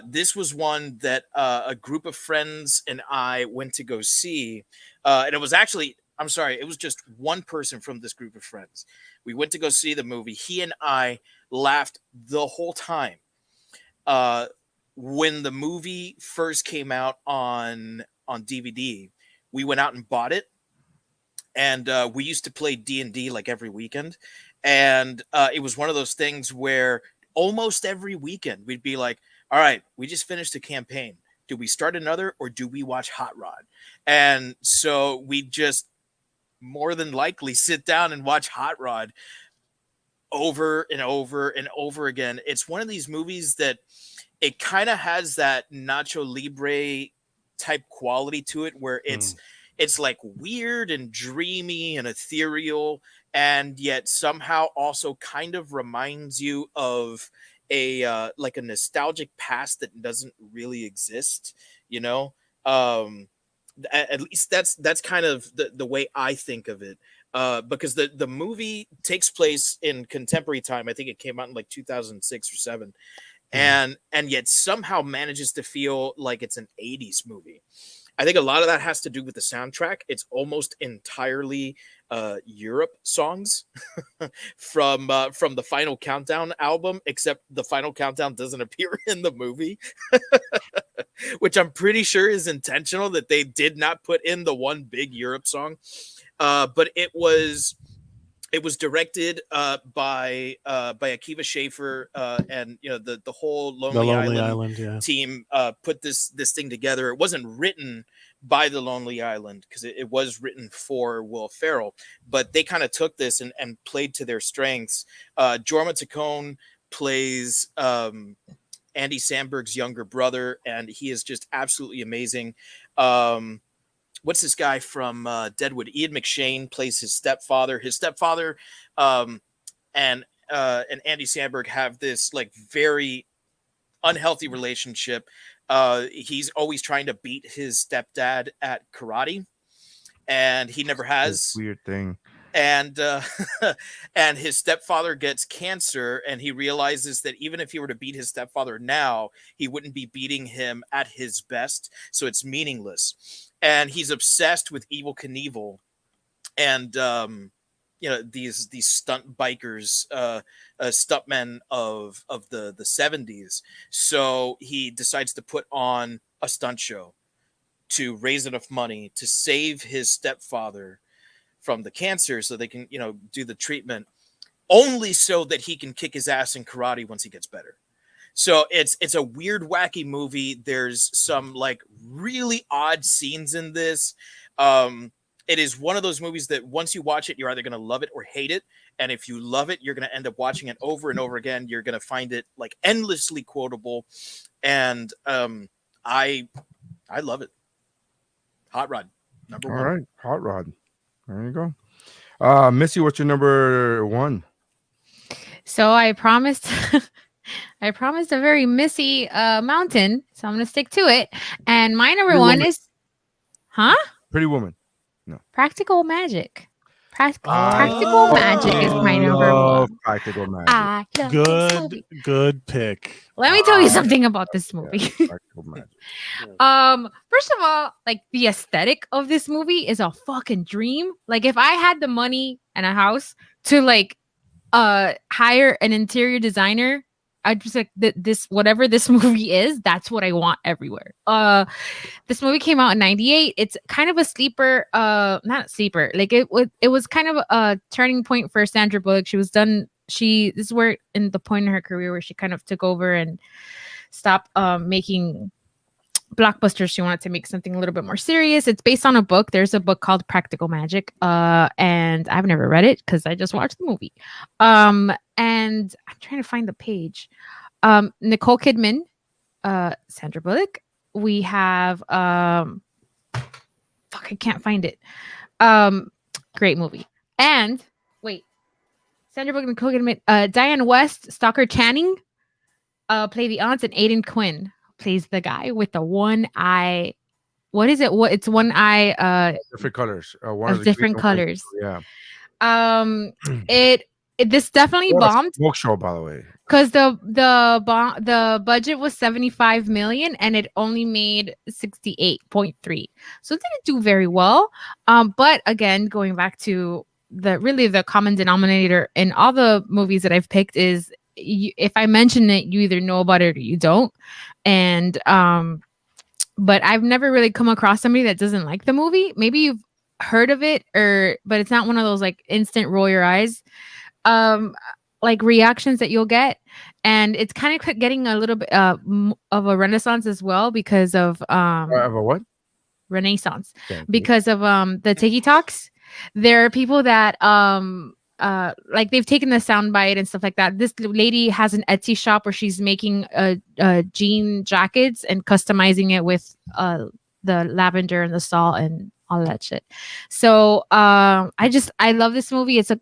This was one that a group of friends and I went to go see. And it was actually, I'm sorry, it was just one person from this group of friends. We went to go see the movie. He and I laughed the whole time. When the movie first came out on DVD, we went out and bought it. And we used to play D&D like every weekend. And it was one of those things where almost every weekend we'd be like, all right, we just finished a campaign. Do we start another or do we watch Hot Rod? And so we just more than likely sit down and watch Hot Rod over and over and over again. It's one of these movies that it kind of has that Nacho Libre type quality to it, where it's like weird and dreamy and ethereal, and yet somehow also kind of reminds you of a like a nostalgic past that doesn't really exist, you know. At least that's kind of the way I think of it. Because the movie takes place in contemporary time. I think it came out in like 2006 or 7, and yet somehow manages to feel like it's an 80s movie. I think a lot of that has to do with the soundtrack. It's almost entirely Europe songs from the Final Countdown album, except the Final Countdown doesn't appear in the movie, which I'm pretty sure is intentional, that they did not put in the one big Europe song. But it was directed by Akiva Schaffer, and the whole Lonely Island team put this thing together. It wasn't written by the Lonely Island, because it was written for Will Ferrell, but they kind of took this and played to their strengths. Jorma Taccone plays Andy Samberg's younger brother, and he is just absolutely amazing. What's this guy from Deadwood? Ian McShane plays his stepfather. His stepfather and Andy Samberg have this like very unhealthy relationship. He's always trying to beat his stepdad at karate, and he never has. Weird thing. And and his stepfather gets cancer, and he realizes that even if he were to beat his stepfather now, he wouldn't be beating him at his best, so it's meaningless. And he's obsessed with Evel Knievel, and these stunt bikers, stuntmen of the 70s. So he decides to put on a stunt show to raise enough money to save his stepfather from the cancer, so they can do the treatment, only so that he can kick his ass in karate once he gets better. So it's a weird, wacky movie. There's some like really odd scenes in this. It is one of those movies that once you watch it, you're either going to love it or hate it. And if you love it, you're going to end up watching it over and over again. You're going to find it like endlessly quotable. And I love it. Hot Rod, number one. All right, Hot Rod. There you go. Missy, what's your number 1? So I promised I promised a very Missy mountain, so I'm gonna stick to it. And my number Pretty 1 Woman. is Pretty Woman. No. Practical Magic. Practical Magic is my number 1. Practical Magic. I love this movie. Good pick. Let me tell you something about this movie. Practical Magic. First of all, like the aesthetic of this movie is a fucking dream. Like if I had the money and a house to like hire an interior designer, I'd just like this, whatever this movie is, that's what I want everywhere. This movie came out in 98. It's kind of a sleeper, not sleeper. Like it was kind of a turning point for Sandra Bullock. This is where in the point in her career where she kind of took over and stopped making blockbusters. She wanted to make something a little bit more serious. It's based on a book. There's a book called Practical Magic, and I've never read it because I just watched the movie. And I'm trying to find the page. Nicole Kidman, Sandra Bullock. We have I can't find it. Great movie. And wait, Sandra Bullock, Nicole Kidman, Diane West, Stalker Channing play the aunts, and Aidan Quinn plays the guy with the one eye. What is it? It's one eye. Different colors. One of of the different green colors. Yeah. This definitely bombed. Smoke show, by the way. Because the budget was 75 million and it only made 68.3. So it didn't do very well. But again, going back to the common denominator in all the movies that I've picked is if I mention it, you either know about it or you don't. And but I've never really come across somebody that doesn't like the movie. Maybe you've heard of it, but it's not one of those like instant roll your eyes like reactions that you'll get. And it's kind of getting a little bit of a renaissance as well because of a what? Renaissance. Because of the TikToks. There are people that like they've taken the soundbite and stuff like that. This lady has an Etsy shop where she's making jean jackets and customizing it with the lavender and the salt and all that shit. So I love this movie. It's a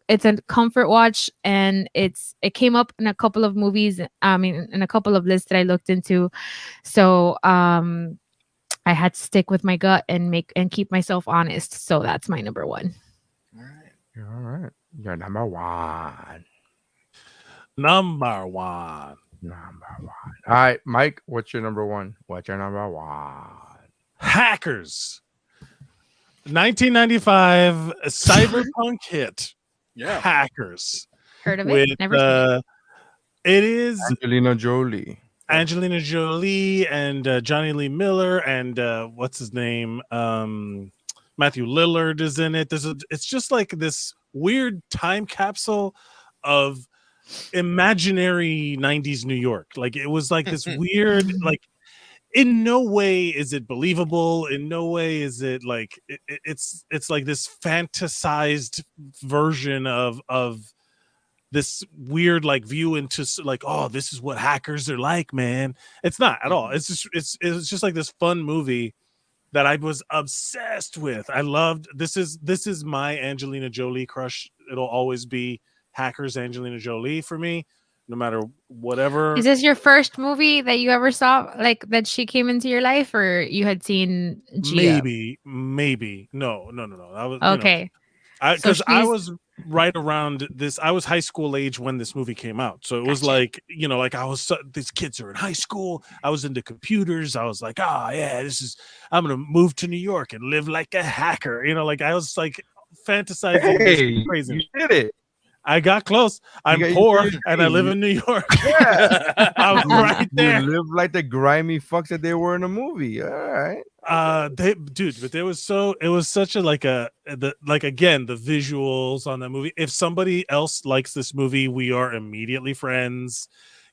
comfort watch, and it came up in a couple of movies. I mean, in a couple of lists that I looked into. So I had to stick with my gut and keep myself honest. So that's my number one. All right. You're number one. Number one. All right, Mike, what's your number one? Hackers. 1995 cyberpunk hit. Yeah. Hackers. Heard of it? Never seen it. It is Angelina Jolie and Johnny Lee Miller and what's his name? Matthew Lillard is in it. It's just like this weird time capsule of imaginary 90s New York. Like it was like this weird, like in no way is it believable. In no way is it like it's like this fantasized version of this weird like view into like, oh, this is what hackers are like, man. It's not at all. It's just like this fun movie that I was obsessed with. I loved this is my Angelina Jolie crush. It'll always be Hackers Angelina Jolie for me, no matter whatever. Is this your first movie that you ever saw, like that she came into your life, or you had seen Gia? Maybe. No. That was okay. Because I was right around this. I was high school age when this movie came out, so it was like, like I was. These kids are in high school. I was into computers. I was like, I'm gonna move to New York and live like a hacker. Like I was like fantasizing. Hey, crazy. You did it. I got close. I'm poor and I live in New York. Yeah. I was right there. You live like the grimy fucks that they were in the movie. All right. But it was such a again, the visuals on that movie. If somebody else likes this movie, we are immediately friends.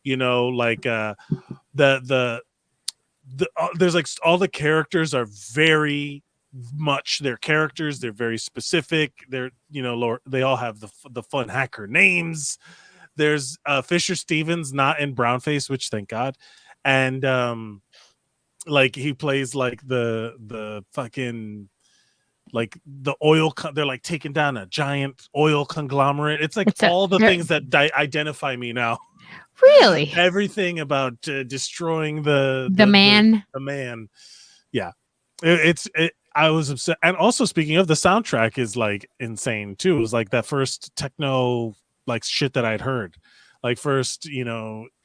There's like all the characters are very much their characters. They're very specific. They're they all have the fun hacker names. There's Fisher Stevens not in brownface, which thank God, and like he plays like the fucking like the oil. They're like taking down a giant oil conglomerate. It's like all the things that identify me now. Really, everything about destroying the man. The man. Yeah, I was upset. And also, speaking of, the soundtrack is like insane too. It was like that first techno like shit that I'd heard. Like first,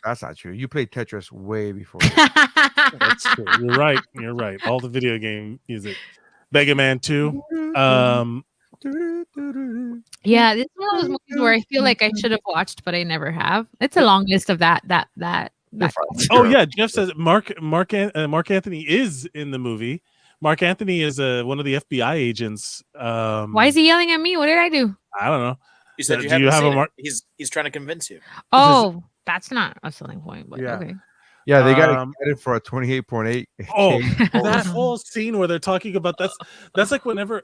that's not true. You played Tetris way before. That's true. You're right. All the video game music. Mega Man 2. Yeah, this is one of those movies where I feel like I should have watched, but I never have. It's a long list of that. Oh yeah, Jeff says Mark Anthony is in the movie. Mark Anthony is one of the FBI agents. Why is he yelling at me? What did I do? I don't know. You said you have a He's trying to convince you. Oh, that's not a selling point, but okay. Yeah, they got excited for a 28.8. Oh, that whole scene where they're talking about that's like whenever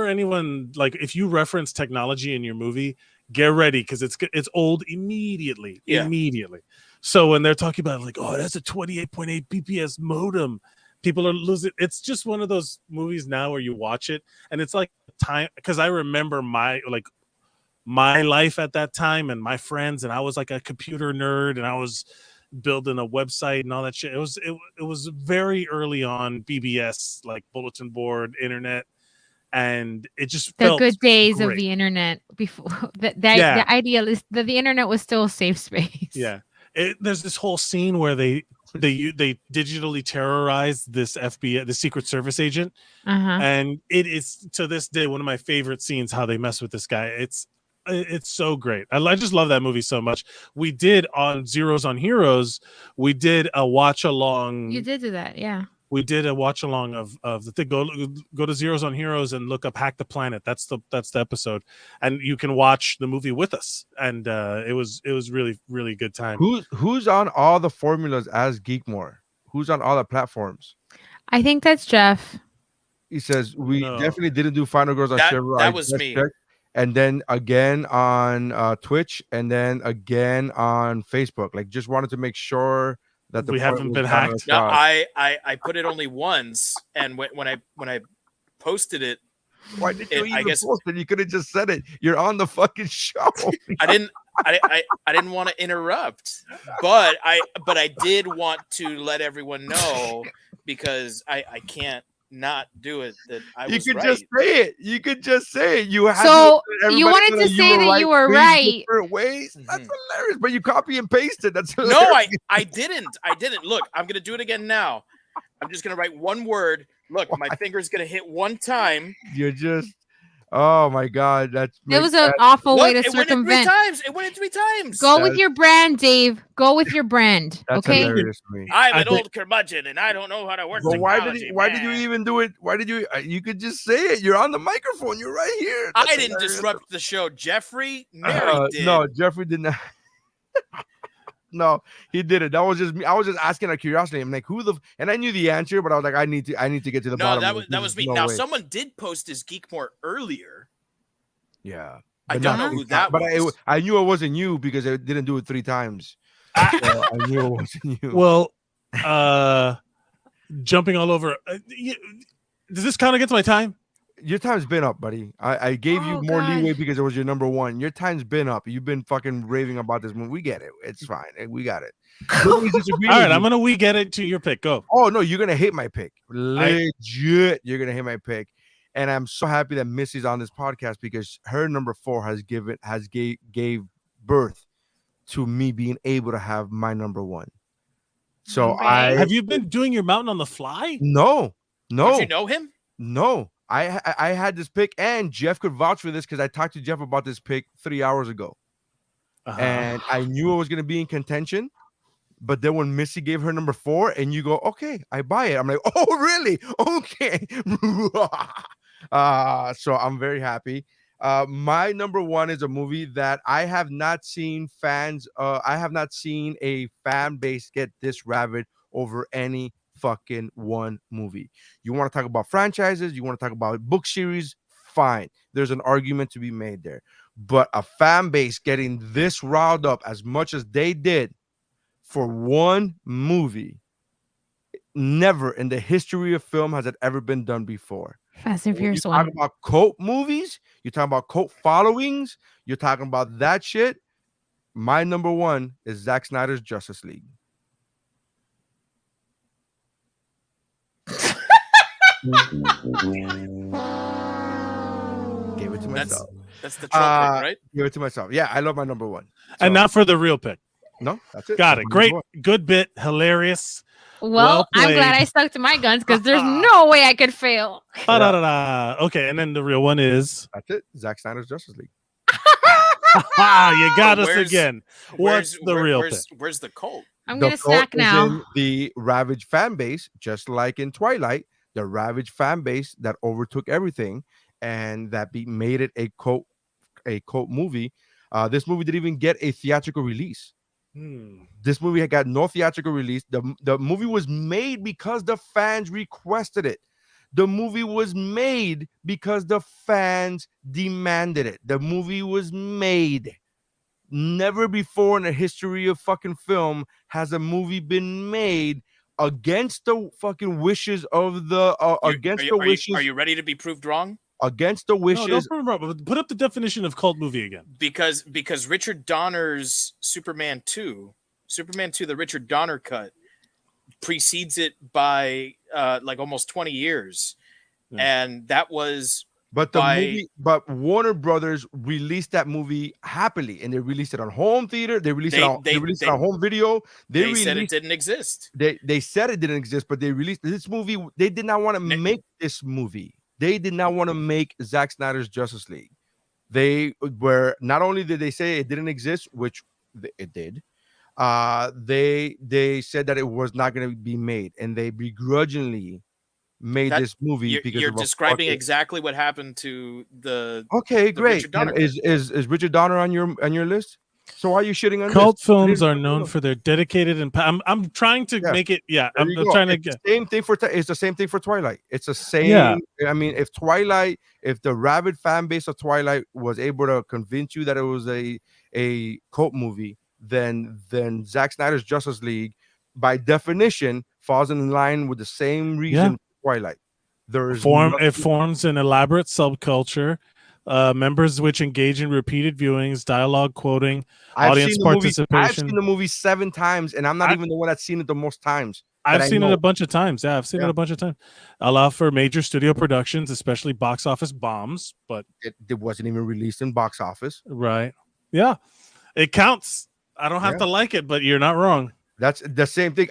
anyone, like if you reference technology in your movie, get ready because it's old immediately. Yeah. Immediately. So when they're talking about like, oh, that's a 28.8 BPS modem, people are losing. It's just one of those movies now where you watch it and it's like time, because I remember my life at that time and my friends, and I was like a computer nerd and I was building a website and all that shit. It was very early on BBS, like bulletin board, internet, and it just the felt good days great. of the internet before the ideal is that the internet was still a safe space. Yeah, there's this whole scene where they digitally terrorize this FBI, the Secret Service agent, and it is to this day one of my favorite scenes. How they mess with this guy. It's so great. I just love that movie so much. We did on Zeros on Heroes. We did a watch along. You did do that, yeah. We did a watch along of the thing. Go to Zeros on Heroes and look up Hack the Planet. That's the episode, and you can watch the movie with us. And it was really, really good time. Who's on all the formulas as Geekmore? Who's on all the platforms? I think that's Jeff. He says we definitely didn't do Final Girls on Chevrolet. That was me. and then again on Twitch, and then again on Facebook. Like, just wanted to make sure that the We point haven't was been dotted hacked? Now across. I put it only once, and when I posted it, Why did you I even guess post it? You could have just said it. You're on the fucking show. I didn't want to interrupt, but I did want to let everyone know, because I can't not do it, that I You was could right. just say it. You could just say it. You had So to let you everybody wanted know to say that you were three right. different ways. That's Mhm. hilarious. But you copy and pasted. That's hilarious. No, I didn't. Look, I'm gonna do it again now. I'm just gonna write one word. Look, my finger's gonna hit one time. You're just. Oh my God, It was an that, awful way Look, to it went in three circumvent. times. It went in 3 times. Go with your brand, Dave. Go with your brand. that's Okay. hilarious to me. I'm I an think- old curmudgeon, and I don't know how to work But technology. why did you even do it? Why did you? You could just say it. You're on the microphone. You're right here. I That's didn't hilarious. disrupt the show, Jeffrey. Mary did. No, Jeffrey did not. No, he did it. That was just me. I was just asking out of curiosity. I'm like, who the? And I knew the answer, but I was like, I need to get to the No, bottom. that of was this. that was There's me. no Now, way. someone did post his Geekmore earlier. Yeah, I but don't not know three who that times. was. But I knew it wasn't you because I didn't do it 3 times. So I knew it wasn't you. Well, jumping all over. Does this count against my time? Your time's been up, buddy. I gave you Oh, more God. leeway because it was your number one. Your time's been up. You've been fucking raving about this movie. We get it. It's fine. We got it. Nobody's disagreeing All with right, I'm you. gonna get it to your pick. Go. Oh no, you're gonna hate my pick. Legit, you're gonna hate my pick. And I'm so happy that Missy's on this podcast because her number 4 gave birth to me being able to have my number 1. So Okay. Have you been doing your mountain on the fly? no. Don't you know him? No, I had this pick, and Jeff could vouch for this because I talked to Jeff about this pick 3 hours ago, and I knew it was gonna be in contention. But then when Missy gave her number 4, and you go, okay, I buy it. I'm like, oh really? Okay. So I'm very happy. My number 1 is a movie that I have not seen I have not seen a fan base get this rabid over any fucking one movie. You want to talk about franchises, you want to talk about book series, fine. There's an argument to be made there. But a fan base getting this riled up as much as they did for one movie, never in the history of film has it ever been done before. Fast and When you Furious talk 1. about cult movies, you're talking about cult followings, you're talking about that shit. My number 1 is Zack Snyder's Justice League. Gave it to myself. That's the troll pick, right? Give it to myself. Yeah, I love my number 1. And not for the real pick. No, that's it. Got That's it. my Great, number good bit. Hilarious. Well, I'm glad played. I stuck to my guns because there's no way I could fail. Da-da-da-da. Okay, and then the real one is. That's it. Zack Snyder's Justice League. You got us Where's- again. What's the real pick? Where's the cult? I'm The gonna cult snack is now. in the Ravage fan base, just like in Twilight, the Ravage fan base that overtook everything and that made it a cult movie. This movie didn't even get a theatrical release. This movie had got no theatrical release. The movie was made because the fans requested it. The movie was made because the fans demanded it. The movie was made. Never before in the history of fucking film has a movie been made against the fucking wishes of the Are you ready to be proved wrong? Against the No, wishes. don't put 'em wrong, but put up the definition of cult movie again. Because Richard Donner's Superman 2, the Richard Donner cut, precedes it by like almost 20 years. And that was But Warner Brothers released that movie happily, and they released it on home theater. They released it on home video. They said it didn't exist. They said it didn't exist, but they released this movie. They did not want to make this movie. They did not want to make Zack Snyder's Justice League. They were not only did they say it didn't exist, which it did. They said that it was not going to be made, and they begrudgingly made this movie because you're of describing exactly what happened to the okay, the great. Richard Donner And is Richard Donner on your list? So why are you shitting on Cult this? films are known for their dedicated and I'm trying to make it. Yeah, There I'm you go. trying to It's get. the same thing for it's the same thing for Twilight. It's the same. Yeah. I mean, if the rabid fan base of Twilight was able to convince you that it was a cult movie, then Zack Snyder's Justice League, by definition, falls in line with the same reason for Twilight. It forms an elaborate subculture, members which engage in repeated viewings, dialogue quoting, audience participation. I've seen the movie 7 times, and I'm not even the one that's seen it the most times. I've seen it a bunch of times. Yeah, I've seen it a bunch of times. Allow for major studio productions, especially box office bombs, but it wasn't even released in box office. Right. Yeah. It counts. I don't have to like it, but you're not wrong. That's the same thing.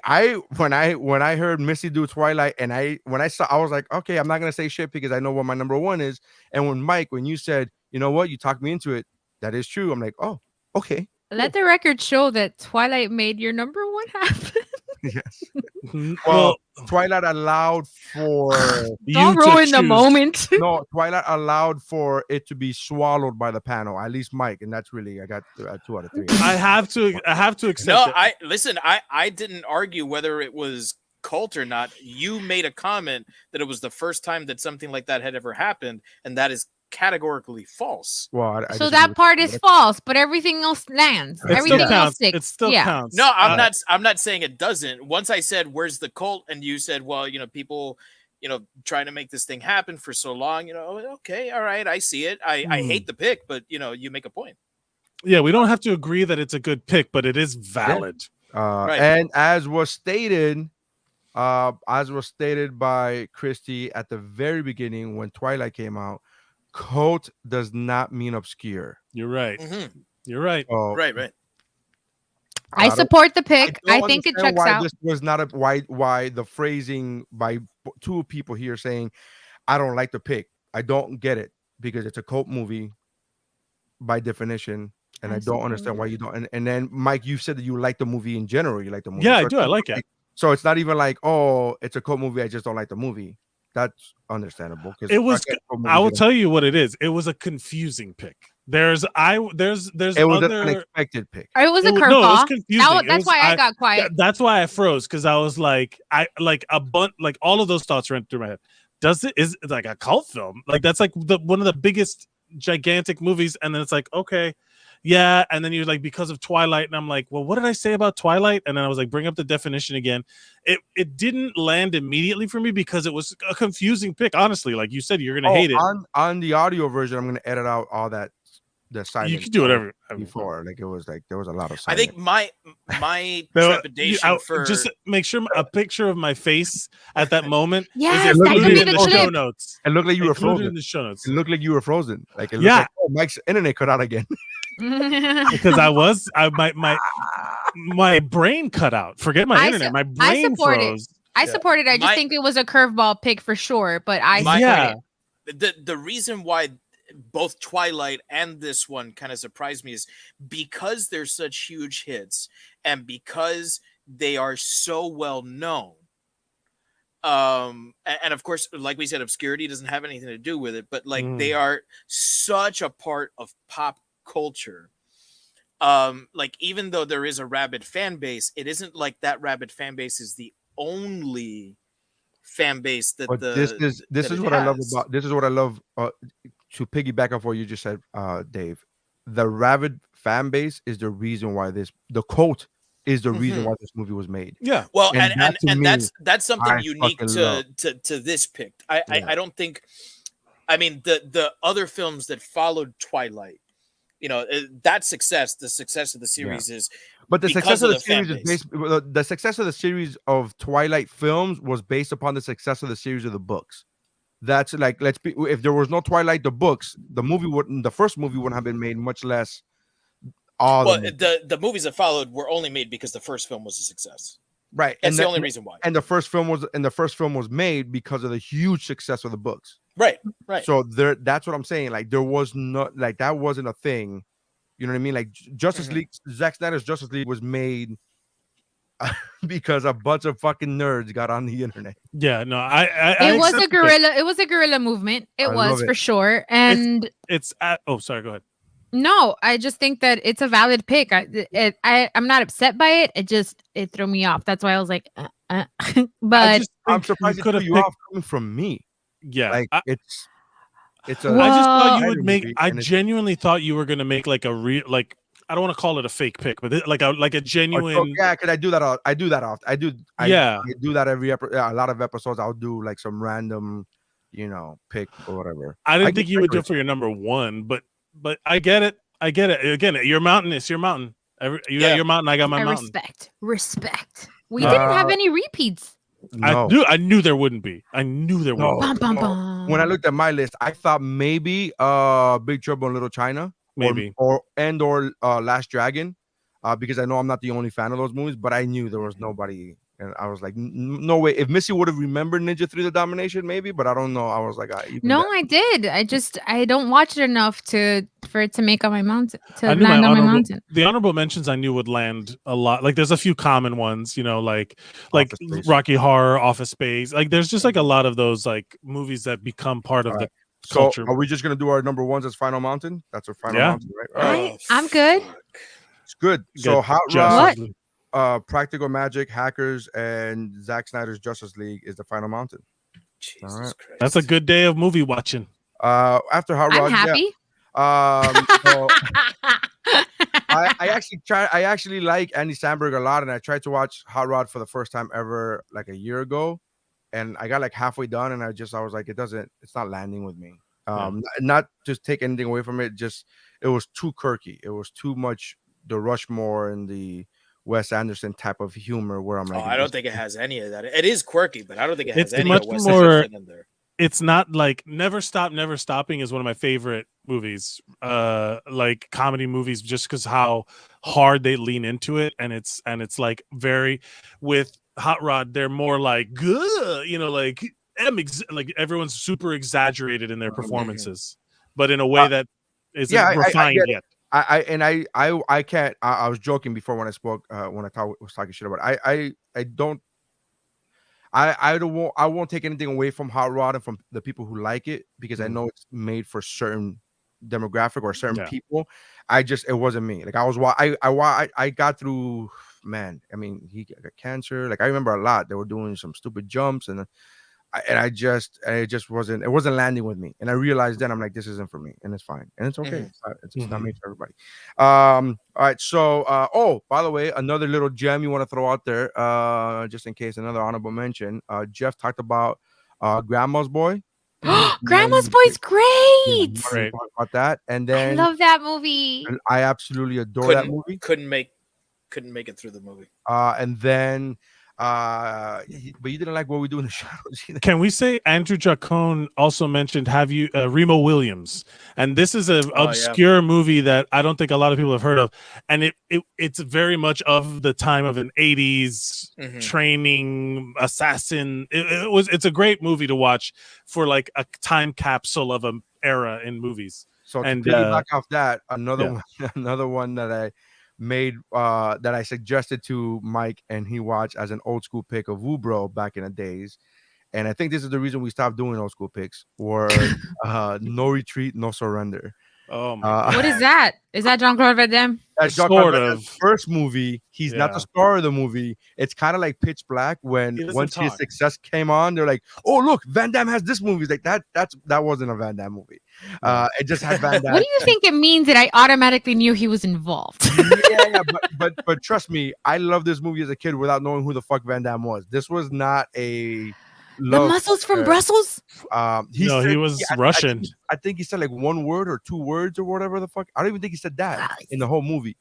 When I heard Missy do Twilight, and I was like, okay, I'm not gonna say shit because I know what my number one is. And when you said, you know what, you talked me into it, that is true. I'm like, oh, okay. Let the record show that Twilight made your number one happen. Yes. Well, Twilight allowed for don't ruin the moment. No, Twilight allowed for it to be swallowed by the panel. At least Mike, and that's really I got 2 out of 3. I have to accept. No, I didn't argue whether it was cult or not. You made a comment that it was the first time that something like that had ever happened, and that is categorically false. Well, so that part is false, but everything else lands. Everything else sticks. It still counts. No, I'm not saying it doesn't. Once I said, "Where's the cult?" and you said, "Well, people, trying to make this thing happen for so long." Okay, all right, I see it. I hate the pick, but you make a point. Yeah, we don't have to agree that it's a good pick, but it is valid. Right. And as was stated by Christy at the very beginning when Twilight came out, cult does not mean obscure. You're right. Mm-hmm. You're right. Right. I support the pick. I think it checks out. This was not why the phrasing by 2 people here saying, I don't like the pick. I don't get it because it's a cult movie by definition. And I don't understand why you don't. And then Mike, you said that you like the movie in general. You like the movie. Yeah, I do. I like it. So it's not even like, oh, it's a cult movie. I just don't like the movie. That's understandable. It was. I will tell you what it is. It was a confusing pick. There's it was an unexpected pick. It was a curveball. No, it was confusing. That's why I got quiet. That's why I froze because I was like, all of those thoughts ran through my head. Is it like a cult film? Like that's like one of the biggest gigantic movies, and then it's like, okay. Yeah, and then you're like, because of Twilight, and I'm like, well, what did I say about Twilight? And then I was like, bring up the definition again. It didn't land immediately for me because it was a confusing pick. Honestly, like you said, you're gonna hate it. On the audio version, I'm gonna edit out all that. The silence. You can do whatever before. Like it was like there was a lot of silence. I think my trepidation for just make sure a picture of my face at that moment is included in the show notes. It looked like you were frozen. In the show notes. It looked like you were frozen. Like it looked like, oh, Mike's internet cut out again. Because my brain cut out. Forget my internet. My brain froze. I support it. I just think it was a curveball pick for sure. But I support it. The reason why both Twilight and this one kind of surprised me is because they're such huge hits and because they are so well known. And of course, like we said, obscurity doesn't have anything to do with it, but like they are such a part of pop culture. Like even though there is a rabid fan base, it isn't like that rabid fan base is the only fan base that this is what I love to piggyback off what you just said, Dave. The rabid fan base is the reason why the cult is the reason why this movie was made. Yeah. Well, and that's something unique to this pick. I don't think. I mean, the other films that followed Twilight, that success, the success of the series is. But the success of the series is the success of the series of Twilight films was based upon the success of the series of the books. That's like, if there was no Twilight, the books, the first movie wouldn't have been made, much less the movies that followed were only made because the first film was a success. Right. That's the only reason why. And the first film was made because of the huge success of the books. Right. So that's what I'm saying. Like there was not, like that wasn't a thing. You know what I mean? Like Justice League, Zack Snyder's Justice League was made because a bunch of fucking nerds got on the internet. Yeah, no, it was a guerrilla movement. It was for sure. And sorry, go ahead. No, I just think that it's a valid pick. I'm not upset by it. It threw me off. That's why I was like, I but just I'm think you surprised it could threw have you picked. off coming from me. Yeah, Like it's a I just thought you Well, would Snyder make. movie, I and it's genuinely thought you were gonna make like a real, like, I don't want to call it a fake pick, but like a genuine. yeah, because I do that. I do that often. Yeah, I do that every episode. A lot of episodes, I'll do like some random, pick or whatever. I didn't think you would do I it for your number one, but I get it. I get it. Again, your mountain is your mountain. You got Yeah. your mountain. I got my I mountain. respect. We Yeah. didn't have any repeats. No, I knew there wouldn't be. I knew there no, wouldn't. Bum, bum, no. bum. When I looked at my list, I thought maybe Big Trouble in Little China, Maybe. or Last Dragon, because I know I'm not the only fan of those movies, but I knew there was nobody, and I was like, no way. If Missy would have remembered Ninja 3: The Domination, maybe, but I don't know. I was like, even No, that- I did. I don't watch it enough for it to make on my mountain I knew land on my mountain. the honorable mentions I knew would land a lot. Like there's a few common ones, like Office Space. Rocky Horror, Office Space. Like there's just like a lot of those like movies that become part of All the right. So culture. are we just gonna do our number ones as Final Mountain? That's our Final Yeah. Mountain, right? All right. I'm good. It's good. So Good. Hot Justice Rod, League. Practical Magic, Hackers, and Zack Snyder's Justice League is the Final Mountain. Jesus All right. Christ. That's a good day of movie watching. After Hot Rod, I'm happy. So I actually like Andy Samberg a lot, and I tried to watch Hot Rod for the first time ever like a year ago, and I got like halfway done, and I was like, it's not landing with me. Not just take anything away from it, just it was too quirky. It was too much the Rushmore and the Wes Anderson type of humor where I'm like, I don't think it has any of that. It is quirky, but I don't think it has It's any much of Wes more- Anderson in there. It's not like Never Stop, Never Stopping is one of my favorite movies. Like comedy movies, just because how hard they lean into it, and it's like very with Hot Rod, they're more like good, like everyone's super exaggerated in their performances, but in a way that isn't refined get it. yet. I can't. I was joking before when I spoke when I was talking shit about it. I won't take anything away from Hot Rod and from the people who like it, because I know it's made for certain demographic or certain people. It wasn't me. Like I got through, man. I mean, he got cancer. Like I remember a lot. They were doing some stupid jumps, and it just wasn't landing with me. And I realized then, I'm like, this isn't for me, and it's fine, and it's okay. It's not made for everybody. All right. So, by the way, another little gem you want to throw out there, just in case, another honorable mention. Jeff talked about Grandma's Boy. Grandma's Boy's great. Right. Talk about that, and I then love that movie. I absolutely adore that movie. Couldn't make it through the movie. And then, but you didn't like What We Do in the Shadows either. Can we say Andrew Jacone also mentioned Remo Williams, and this is an obscure movie that I don't think a lot of people have heard of, and it's very much of the time of an 80s training assassin. It's a great movie to watch for like a time capsule of an era in movies. So and to piggyback off that, another one that I made that I suggested to Mike, and he watched as an old school pick of Woobro back in the days. And I think this is the reason we stopped doing old school picks, were No Retreat, No Surrender. Oh my What is that? Is that Jean-Claude Van Damme? That's Sort of. first movie. He's not the star of the movie. It's kind of like Pitch Black, when once his success came on, they're like, oh look, Van Damme has this movie. It's like that wasn't a Van Damme movie. It just had Van Damme. What do you think it means that I automatically knew he was involved? yeah, but trust me, I loved this movie as a kid without knowing who the fuck Van Damme was. This was not a The muscles from Brussels? He was Russian. I think he said like one word or two words or whatever the fuck. I don't even think he said that in the whole movie.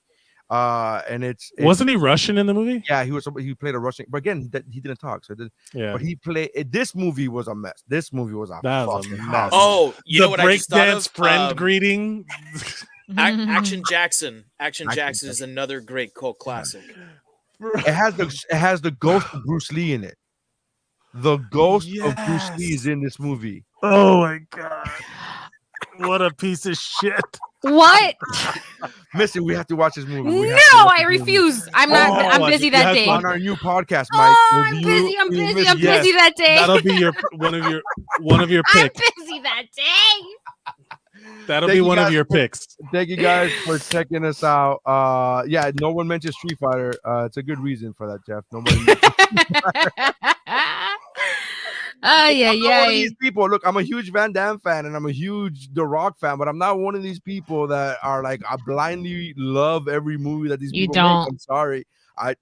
And wasn't he Russian in the movie? Yeah, he played a Russian, but again, he didn't talk. So but he played. This movie was a mess. This movie was a fucking mess. Oh, you know what I just thought breakdance of? friend greeting. Action Jackson. Action Jackson is another great cult classic. It has the ghost of Bruce Lee in it. The ghost of Bruce Lee is in this movie. Oh my god! What a piece of shit! What? Missy, we have to watch this movie. No, I refuse. I'm not. I'm busy that day. On our new podcast, Mike. Oh, I'm busy. I'm busy that day. That'll be one of your I'm picks. busy that day. That'll Thank be you one of guys your for- picks. Thank you guys for checking us out. Yeah, no one mentioned Street Fighter. It's a good reason for that, Jeff. Nobody. Ay, I'm not one of ay, these people. Look, I'm a huge Van Damme fan and I'm a huge The Rock fan, but I'm not one of these people that are like I blindly love every movie that these You people don't. make. I'm sorry.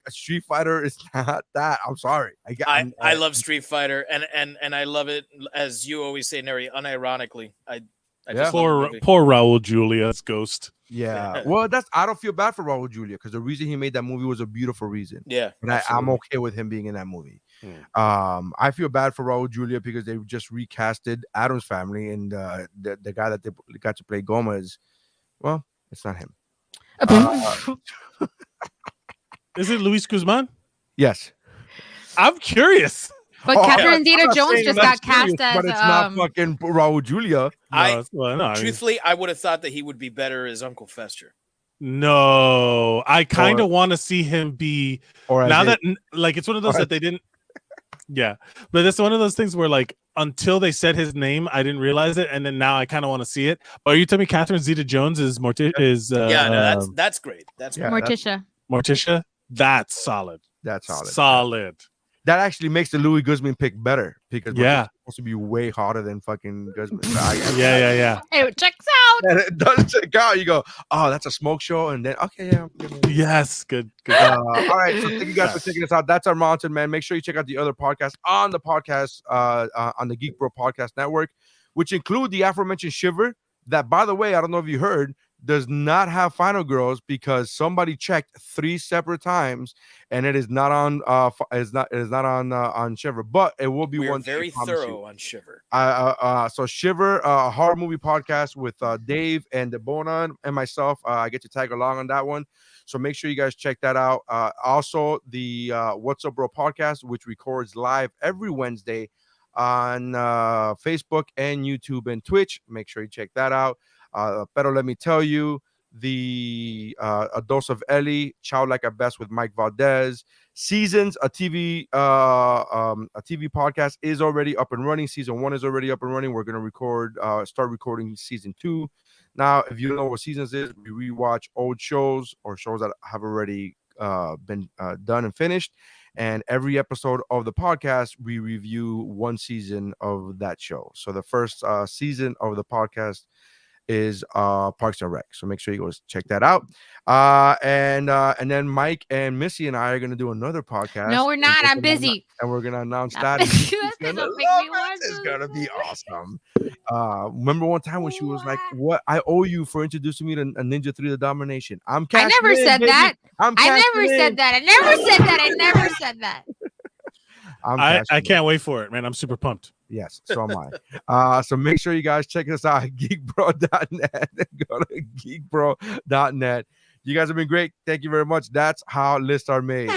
Street Fighter is not that. I'm sorry. I love Street Fighter, and I love it, as you always say, Neri, unironically. I just love the movie. Poor Raul Julia's ghost. Yeah. Well, I don't feel bad for Raul Julia because the reason he made that movie was a beautiful reason. Yeah. And I'm okay with him being in that movie. I feel bad for Raul Julia because they just recasted Adam's Family, and the guy that they got to play Gomez, well, it's not him. Is it Luis Guzman? Yes. I'm curious. But Catherine Zeta-Jones just got cast as. But it's not fucking Raul Julia. Truthfully, I would have thought that he would be better as Uncle Fester. No, I kind of want to see him be. Or now that like it's one of those that they didn't. Yeah, but it's one of those things where like until they said his name, I didn't realize it, and then now I kind of want to see it. But are you telling me Catherine Zeta-Jones is yeah, no, that's great. That's great. Morticia. That's solid. That's solid. Solid. That actually makes the Louis Guzman pick better because yeah, it's supposed to be way hotter than fucking Guzman. Yeah. Hey, it checks out. And it does check out. You go, oh, that's a smoke show, and then okay, yeah. Yes, good. All right, so thank you guys for checking us out. That's our mountain, man. Make sure you check out the other podcasts on the podcast on the Geek Bro Podcast Network, which include the aforementioned Shiver. That, by the way, I don't know if you heard, does not have Final Girls because somebody checked 3 separate times and it is not on it is not on Shiver, but it will be. We're very thorough on Shiver. So Shiver, a horror movie podcast with Dave and Debona and myself. I get to tag along on that one, so make sure you guys check that out. Also the What's Up Bro podcast, which records live every Wednesday on Facebook and YouTube and Twitch. Make sure you check that out. Pero let me tell you, the A Dose of Ellie, Chow Like a Best with Mike Valdez, Seasons, a TV podcast is already up and running. Season 1 is already up and running. We're gonna start recording season 2. Now, if you don't know what Seasons is, we rewatch old shows or shows that have already been done and finished. And every episode of the podcast, we review one season of that show. So the first season of the podcast is Parks and Rec. So make sure you go check that out. And then Mike and Missy and I are going to do another podcast. No, we're not. I'm busy. And we're going to announce Not that. busy. It's going to be awesome. Remember one time when she was like, what? I owe you for introducing me to Ninja 3 The Domination. I never said that. I never said that. I can't wait for it, man. I'm super pumped. Yes, so am I. So make sure you guys check us out at geekbro.net. Go to geekbro.net. You guys have been great. Thank you very much. That's how lists are made.